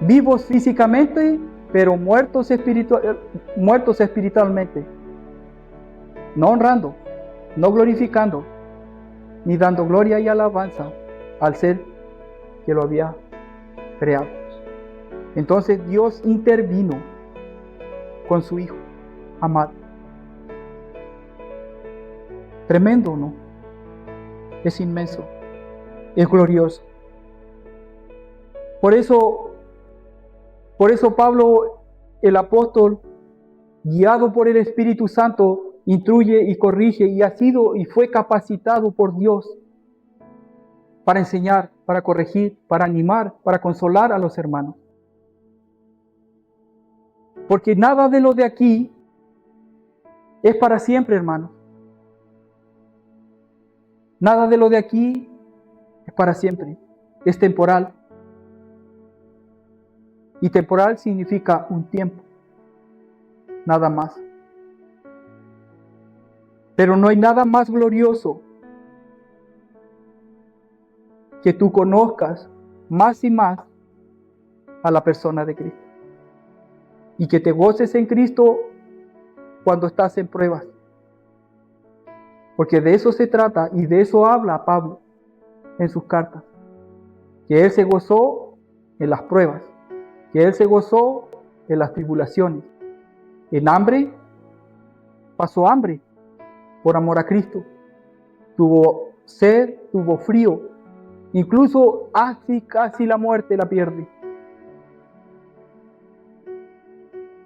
vivos físicamente, pero muertos espiritualmente, no honrando, no glorificando, ni dando gloria y alabanza al ser que lo había creado. Entonces Dios intervino con su Hijo amado. Tremendo, ¿no? Es inmenso, es glorioso. Por eso Pablo, el apóstol, guiado por el Espíritu Santo, instruye y corrige y fue capacitado por Dios para enseñar, para corregir, para animar, para consolar a los hermanos. Porque nada de lo de aquí es para siempre, hermanos. Nada de lo de aquí es para siempre. Es temporal. Y temporal significa un tiempo. Nada más. Pero no hay nada más glorioso que tú conozcas más y más a la persona de Cristo. Y que te goces en Cristo cuando estás en pruebas. Porque de eso se trata y de eso habla Pablo en sus cartas. Que él se gozó en las pruebas. Que él se gozó en las tribulaciones. En hambre, pasó hambre por amor a Cristo. Tuvo sed, tuvo frío. Incluso casi la muerte la pierde.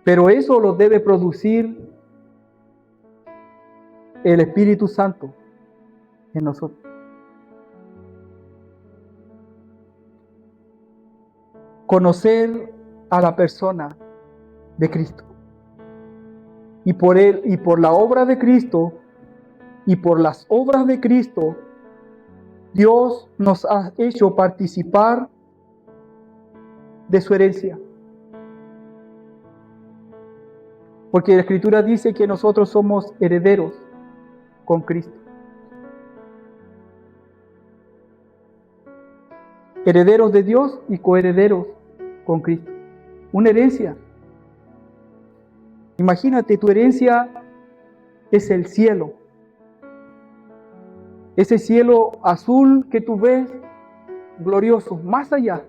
Pero eso lo debe producir el Espíritu Santo en nosotros. Conocer a la persona de Cristo. Y por él, y por la obra de Cristo, y por las obras de Cristo, Dios nos ha hecho participar de su herencia. Porque la Escritura dice que nosotros somos herederos con Cristo. Herederos de Dios y coherederos con Cristo. Una herencia. Imagínate, tu herencia es el cielo. Ese cielo azul que tú ves, glorioso, más allá.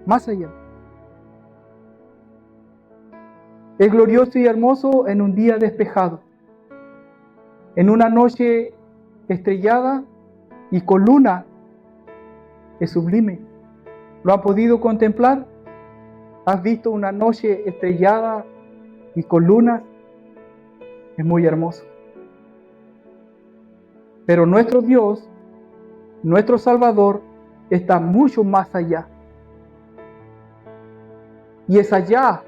Más allá. Es glorioso y hermoso en un día despejado, en una noche estrellada y con luna. Es sublime. ¿Lo has podido contemplar? ¿Has visto una noche estrellada y con lunas? Es muy hermoso. Pero nuestro Dios, nuestro Salvador, está mucho más allá. Y es allá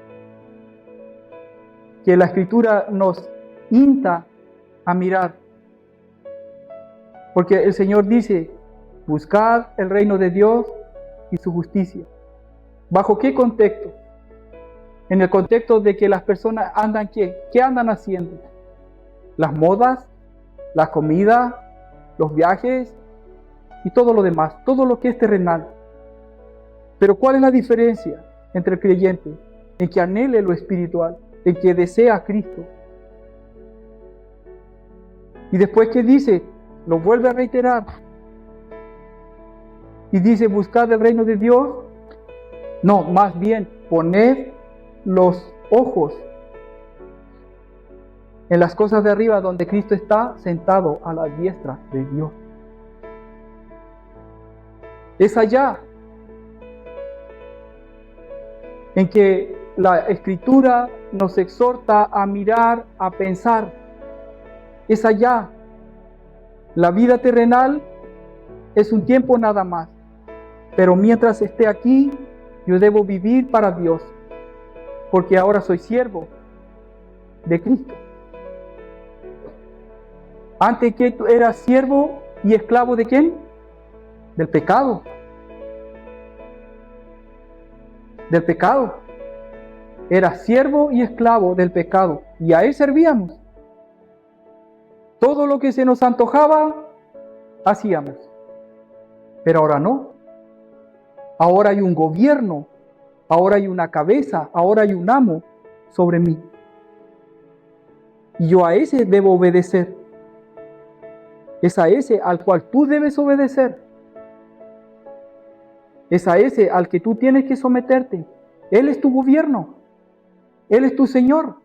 que la Escritura nos insta a mirar. Porque el Señor dice, buscad el reino de Dios y su justicia. ¿Bajo qué contexto? En el contexto de que las personas andan, ¿qué andan haciendo? Las modas, la comida, los viajes y todo lo demás, todo lo que es terrenal. Pero ¿cuál es la diferencia entre el creyente? En que anhele lo espiritual, en que desea a Cristo. Y después, ¿qué dice? Lo vuelve a reiterar. Y dice, buscad el reino de Dios. No, más bien, poned los ojos en las cosas de arriba, donde Cristo está sentado a la diestra de Dios. Es allá en que la Escritura nos exhorta a mirar, a pensar. Es allá. La vida terrenal es un tiempo nada más. Pero mientras esté aquí, yo debo vivir para Dios. Porque ahora soy siervo de Cristo. Antes que tú eras siervo y esclavo de ¿quién? Del pecado. Del pecado. Era siervo y esclavo del pecado. Y a él servíamos. Todo lo que se nos antojaba, hacíamos. Pero ahora no. Ahora hay un gobierno. Ahora hay una cabeza. Ahora hay un amo sobre mí. Y yo a ese debo obedecer. Es a ese al cual tú debes obedecer. Es a ese al que tú tienes que someterte. Él es tu gobierno. Él es tu Señor.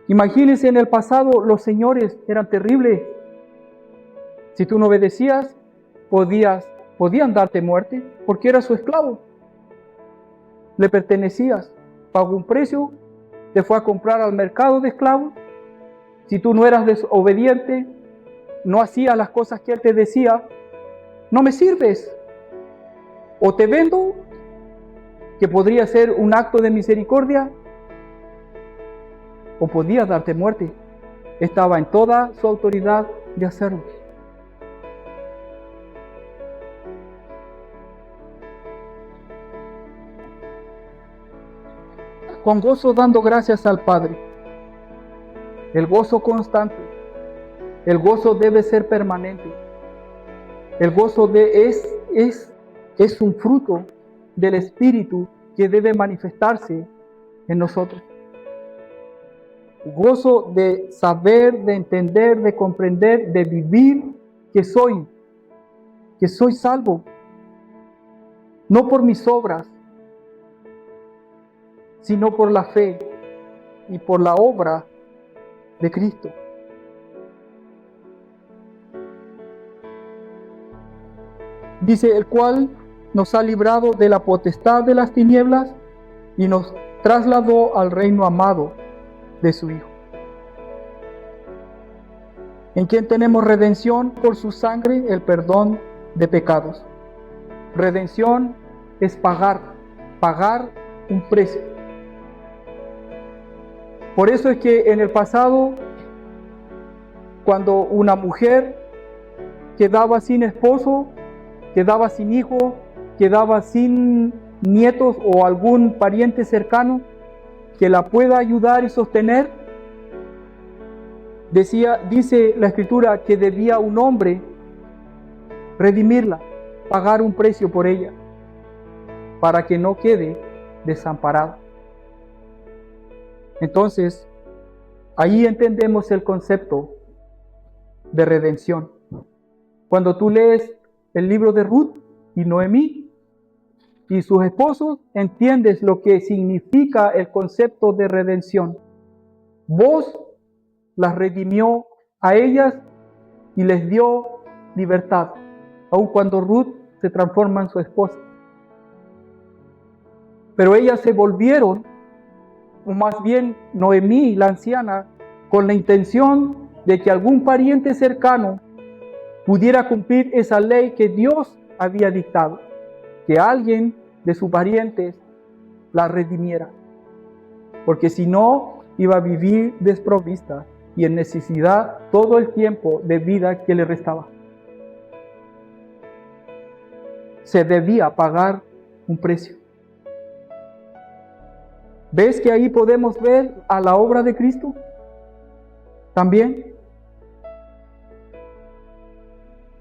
Imagínense, en el pasado los señores eran terribles. Si tú no obedecías, podían darte muerte, porque eras su esclavo. Le pertenecías, pagó un precio, te fue a comprar al mercado de esclavos. Si tú no eras desobediente, no hacías las cosas que él te decía, no me sirves. O te vendo, que podría ser un acto de misericordia, o podía darte muerte. Estaba en toda su autoridad de hacerlo. Con gozo dando gracias al Padre. El gozo constante. El gozo debe ser permanente. El gozo es un fruto del Espíritu que debe manifestarse en nosotros. Gozo de saber, de entender, de comprender, de vivir que soy salvo. No por mis obras, sino por la fe y por la obra de Cristo. Dice, el cual nos ha librado de la potestad de las tinieblas y nos trasladó al reino amado de su Hijo, en quien tenemos redención por su sangre, el perdón de pecados. Redención es pagar un precio. Por eso es que en el pasado, cuando una mujer quedaba sin esposo, quedaba sin hijo, quedaba sin nietos o algún pariente cercano que la pueda ayudar y sostener, dice la Escritura que debía un hombre redimirla, pagar un precio por ella. para que no quede desamparado. Entonces, ahí entendemos el concepto de redención. Cuando tú lees el libro de Ruth y Noemí y sus esposos, entiendes lo que significa el concepto de redención. Vos las redimió a ellas y les dio libertad, aun cuando Ruth se transforma en su esposa. Pero ellas se volvieron, o más bien Noemí, la anciana, con la intención de que algún pariente cercano pudiera cumplir esa ley que Dios había dictado, que alguien de sus parientes la redimiera, porque si no, iba a vivir desprovista y en necesidad todo el tiempo de vida que le restaba. Se debía pagar un precio. ¿Ves que ahí podemos ver a la obra de Cristo? También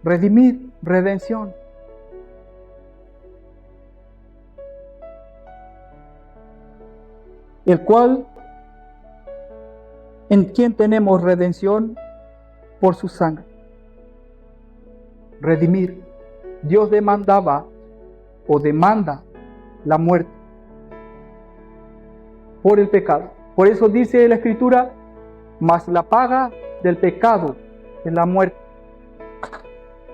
redimir, redención. El cual, en quien tenemos redención por su sangre. Redimir. Dios demandaba o demanda la muerte por el pecado. Por eso dice la Escritura, mas la paga del pecado es la muerte.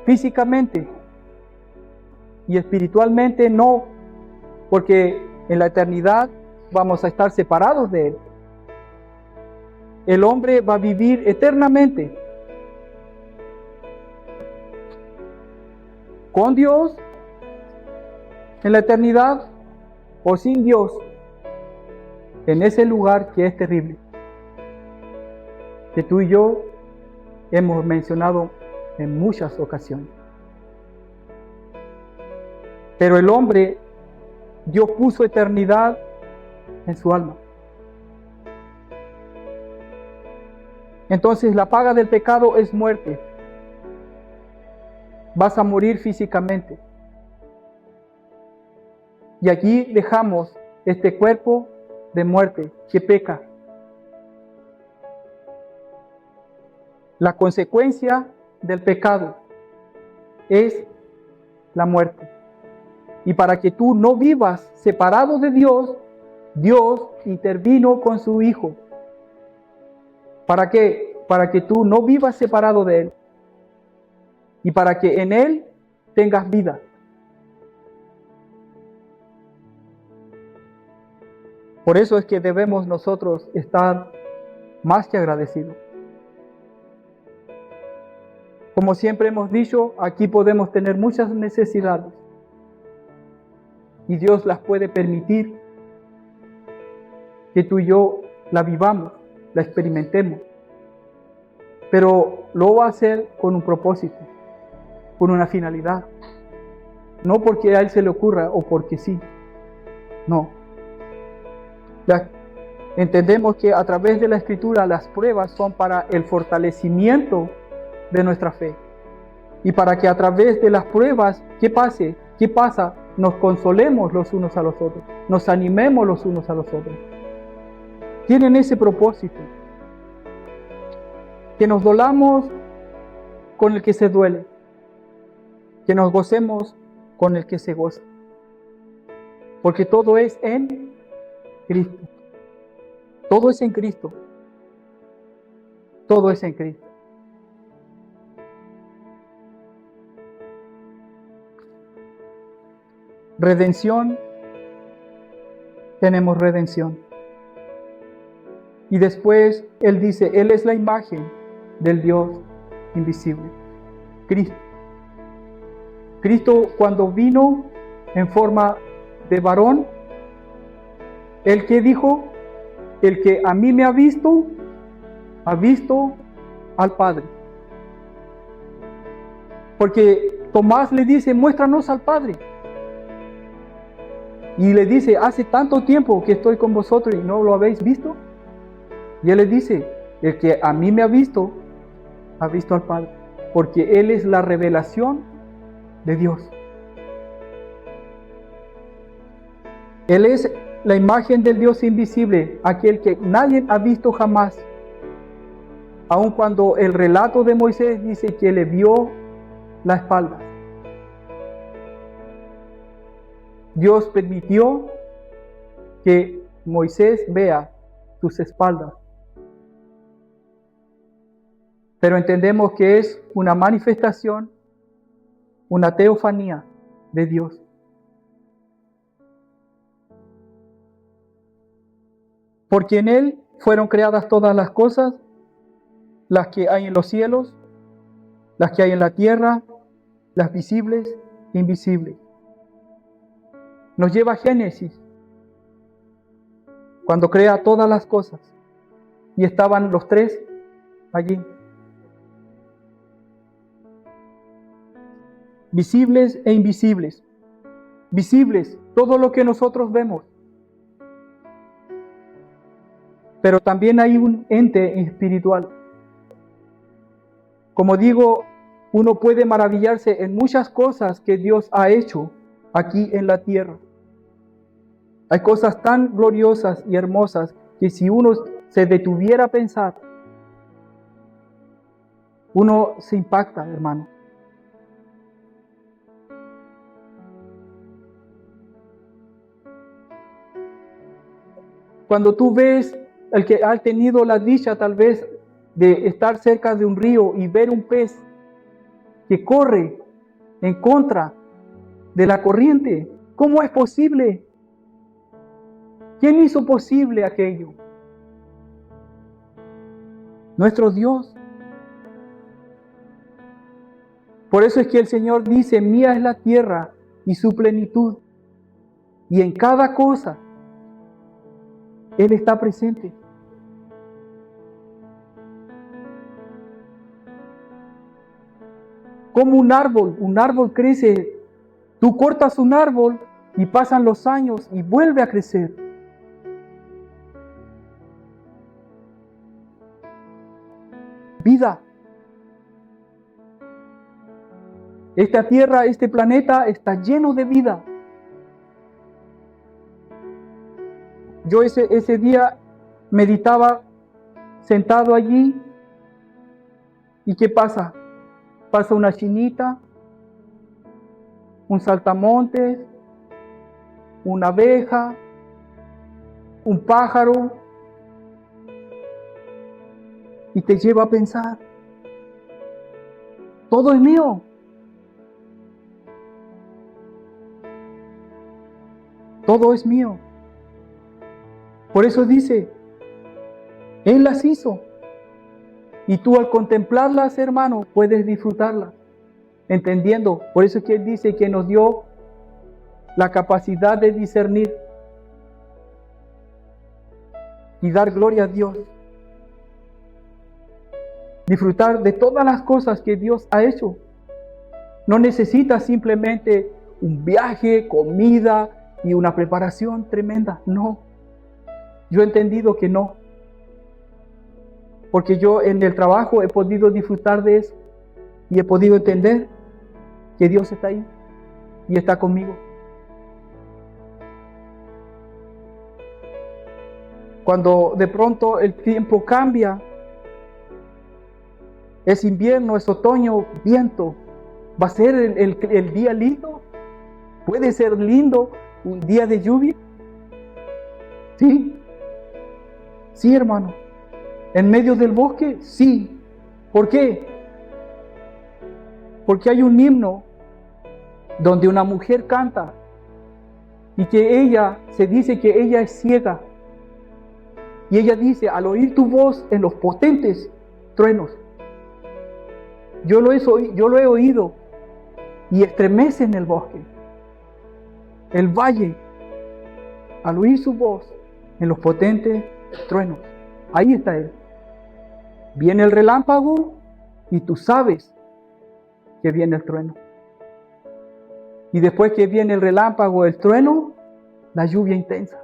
Físicamente y espiritualmente no, porque en la eternidad vamos a estar separados de Él. El hombre va a vivir eternamente con Dios en la eternidad o sin Dios en ese lugar que es terrible, que tú y yo hemos mencionado en muchas ocasiones. Pero el hombre, Dios puso eternidad en su alma. Entonces la paga del pecado es muerte. Vas a morir físicamente. Y aquí dejamos este cuerpo de muerte que peca. La consecuencia del pecado es la muerte. Y para que tú no vivas separado de Dios, Dios intervino con su Hijo. ¿Para qué? Para que tú no vivas separado de Él. Y para que en Él tengas vida. Por eso es que debemos nosotros estar más que agradecidos. Como siempre hemos dicho, aquí podemos tener muchas necesidades. Y Dios las puede permitir que tú y yo la vivamos, la experimentemos. Pero lo va a hacer con un propósito, con una finalidad. No porque a Él se le ocurra o porque sí. No. Entendemos que a través de la Escritura las pruebas son para el fortalecimiento de nuestra fe. Y para que a través de las pruebas, ¿qué pasa? Nos consolemos los unos a los otros. Nos animemos los unos a los otros. Tienen ese propósito. Que nos dolamos con el que se duele. Que nos gocemos con el que se goza. Porque todo es en Cristo. Todo es en Cristo. Todo es en Cristo. Redención. Tenemos redención. Y después Él dice, Él es la imagen del Dios invisible. Cristo. Cristo cuando vino en forma de varón, ¿el que dijo? El que a mí me ha visto al Padre. Porque Tomás le dice, muéstranos al Padre. Y le dice, hace tanto tiempo que estoy con vosotros y no lo habéis visto. Y Él le dice, el que a mí me ha visto al Padre. Porque Él es la revelación de Dios. Él es la imagen del Dios invisible, aquel que nadie ha visto jamás. Aun cuando el relato de Moisés dice que le vio la espalda. Dios permitió que Moisés vea sus espaldas. Pero entendemos que es una manifestación, una teofanía de Dios. Porque en Él fueron creadas todas las cosas, las que hay en los cielos, las que hay en la tierra, las visibles e invisibles. Nos lleva a Génesis, cuando crea todas las cosas, y estaban los tres allí. Visibles e invisibles. Visibles, todo lo que nosotros vemos. Pero también hay un ente espiritual. Como digo, uno puede maravillarse en muchas cosas que Dios ha hecho aquí en la tierra. Hay cosas tan gloriosas y hermosas que si uno se detuviera a pensar, uno se impacta, hermano. Cuando tú ves el que ha tenido la dicha tal vez de estar cerca de un río y ver un pez que corre en contra de la corriente, ¿cómo es posible? ¿Quién hizo posible aquello? Nuestro Dios. Por eso es que el Señor dice, mía es la tierra y su plenitud. Y en cada cosa Él está presente. Como un árbol crece. Tú cortas un árbol y pasan los años y vuelve a crecer. Vida. Esta tierra, este planeta está lleno de vida. Yo ese día meditaba sentado allí y ¿qué pasa? Pasa una chinita, un saltamontes, una abeja, un pájaro y te lleva a pensar, todo es mío. Todo es mío. Por eso dice, Él las hizo. Y tú al contemplarlas, hermano, puedes disfrutarlas, entendiendo. Por eso es que Él dice que nos dio la capacidad de discernir y dar gloria a Dios. Disfrutar de todas las cosas que Dios ha hecho. No necesitas simplemente un viaje, comida y una preparación tremenda. No. Yo he entendido que no. Porque yo en el trabajo he podido disfrutar de eso. Y he podido entender que Dios está ahí y está conmigo. Cuando de pronto el tiempo cambia, es invierno, es otoño, viento, ¿va a ser el día lindo? ¿Puede ser lindo un día de lluvia? Sí. Sí, hermano. ¿En medio del bosque? Sí. ¿Por qué? Porque hay un himno donde una mujer canta y que ella, se dice que ella es ciega. Y ella dice, al oír tu voz en los potentes truenos, yo lo he oído y estremece en el bosque, el valle, al oír su voz en los potentes truenos. Ahí está Él. Viene el relámpago y tú sabes que viene el trueno. Y después que viene el relámpago, el trueno, la lluvia intensa.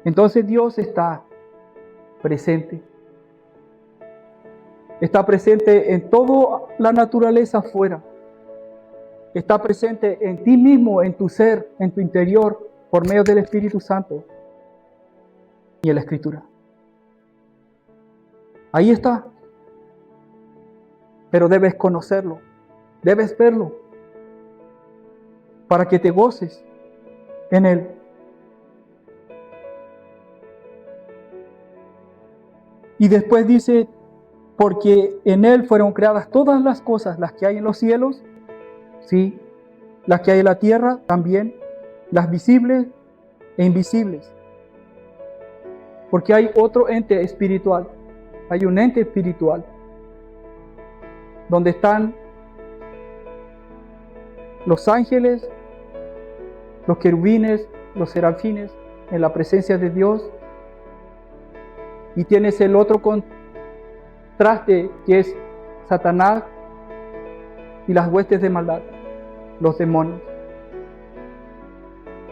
Entonces Dios está presente. Está presente en toda la naturaleza afuera. está presente en ti mismo, en tu ser, en tu interior, por medio del Espíritu Santo y en la Escritura. Ahí está. Pero debes conocerlo, debes verlo, para que te goces en Él. Y después dice, porque en Él fueron creadas todas las cosas, las que hay en los cielos, sí, las que hay en la tierra también, las visibles e invisibles. Porque hay otro ente espiritual, hay un ente espiritual, donde están los ángeles, los querubines, los serafines, en la presencia de Dios. Y tienes el otro contraste, que es Satanás y las huestes de maldad, los demonios.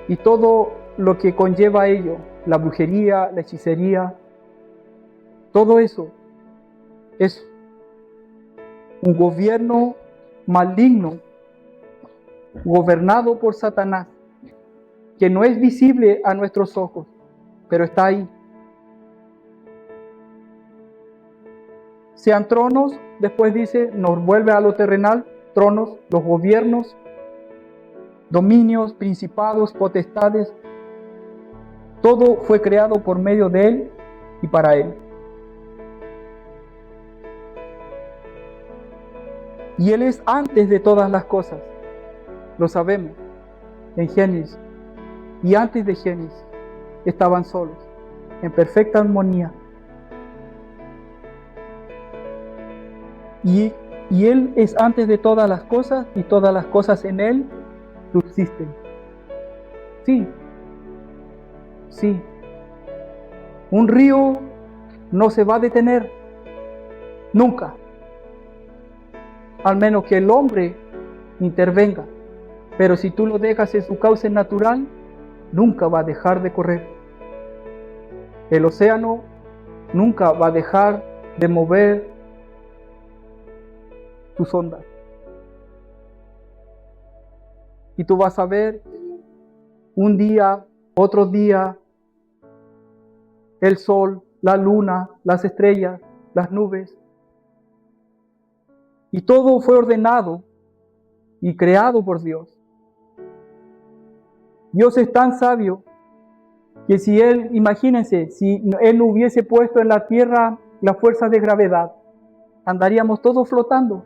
Y todo lo que conlleva a ello, la brujería, la hechicería, todo eso es un gobierno maligno, gobernado por Satanás, que no es visible a nuestros ojos, pero está ahí. Sean tronos, después dice, nos vuelve a lo terrenal, tronos, los gobiernos, dominios, principados, potestades, todo fue creado por medio de Él y para Él. Y Él es antes de todas las cosas, lo sabemos, en Génesis. Y antes de Génesis estaban solos, en perfecta armonía. Y Él es antes de todas las cosas, y todas las cosas en Él subsisten. Sí, sí. Un río no se va a detener, nunca. Al menos que el hombre intervenga. Pero si tú lo dejas en su cauce natural, nunca va a dejar de correr. El océano nunca va a dejar de mover sus ondas. Y tú vas a ver un día, otro día, el sol, la luna, las estrellas, las nubes. Y todo fue ordenado y creado por Dios. Dios es tan sabio que si Él, imagínense, si Él no hubiese puesto en la tierra la fuerza de gravedad, andaríamos todos flotando.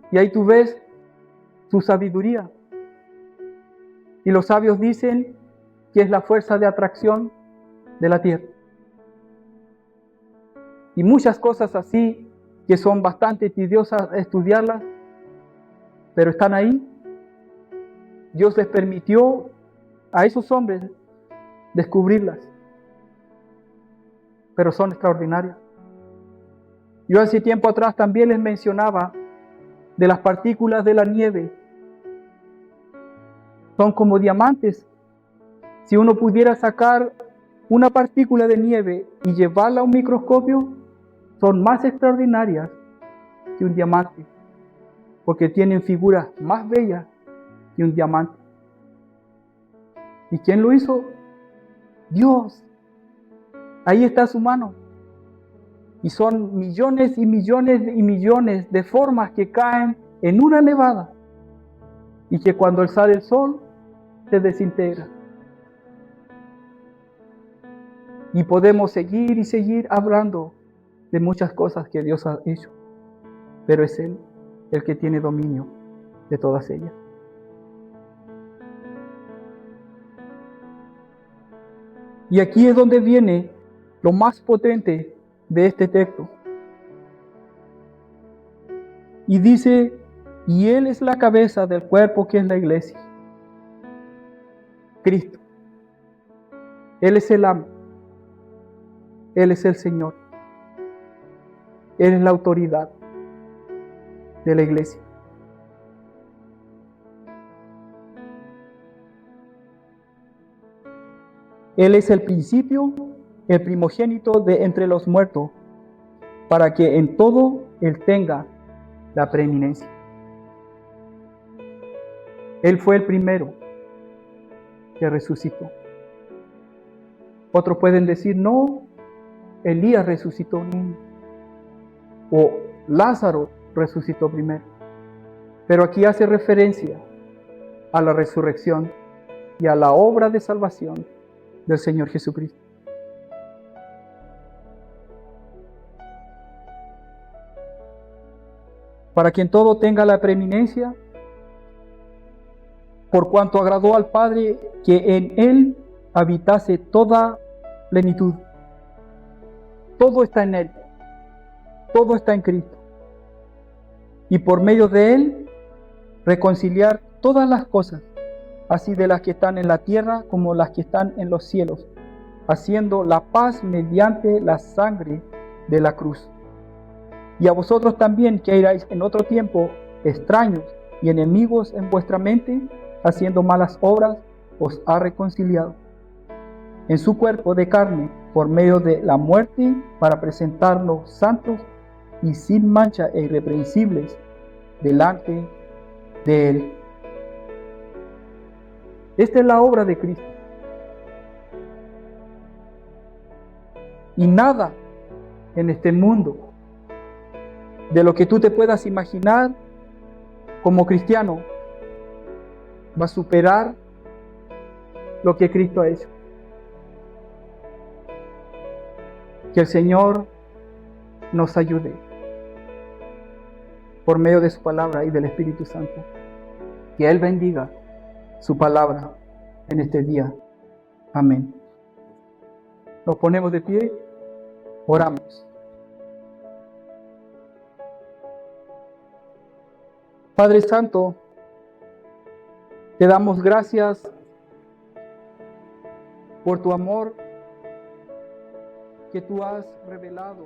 Y ahí tú ves su sabiduría. Y los sabios dicen que es la fuerza de atracción de la tierra. Y muchas cosas así que son bastante tediosas estudiarlas, pero están ahí. Dios les permitió a esos hombres descubrirlas, pero son extraordinarias. Yo hace tiempo atrás también les mencionaba de las partículas de la nieve. Son como diamantes. Si uno pudiera sacar una partícula de nieve y llevarla a un microscopio, son más extraordinarias que un diamante, porque tienen figuras más bellas que un diamante. ¿Y quién lo hizo? Dios. Ahí está su mano. Y son millones y millones y millones de formas que caen en una nevada y que cuando sale el sol se desintegra. Y podemos seguir y seguir hablando de muchas cosas que Dios ha hecho, pero es Él el que tiene dominio de todas ellas. Y aquí es donde viene lo más potente de este texto. Y dice, y Él es la cabeza del cuerpo que es la iglesia. Cristo. Él es el amo. Él es el Señor. Él es la autoridad de la iglesia. Él es el principio, el primogénito de entre los muertos, para que en todo Él tenga la preeminencia. Él fue el primero que resucitó. Otros pueden decir, no, Elías resucitó un niño. O Lázaro resucitó primero. Pero aquí hace referencia a la resurrección y a la obra de salvación del Señor Jesucristo. Para quien todo tenga la preeminencia, por cuanto agradó al Padre que en Él habitase toda plenitud. Todo está en Él, todo está en Cristo. Y por medio de Él, reconciliar todas las cosas, así de las que están en la tierra como las que están en los cielos, haciendo la paz mediante la sangre de la cruz. Y a vosotros también, que erais en otro tiempo extraños y enemigos en vuestra mente, haciendo malas obras, os ha reconciliado en su cuerpo de carne por medio de la muerte, para presentarnos santos y sin mancha e irreprensibles delante de Él. Esta es la obra de Cristo. Y nada en este mundo de lo que tú te puedas imaginar como cristiano va a superar lo que Cristo ha hecho. Que el Señor nos ayude por medio de su palabra y del Espíritu Santo. Que Él bendiga su palabra en este día. Amén. Nos ponemos de pie, oramos. Padre Santo, te damos gracias por tu amor que tú has revelado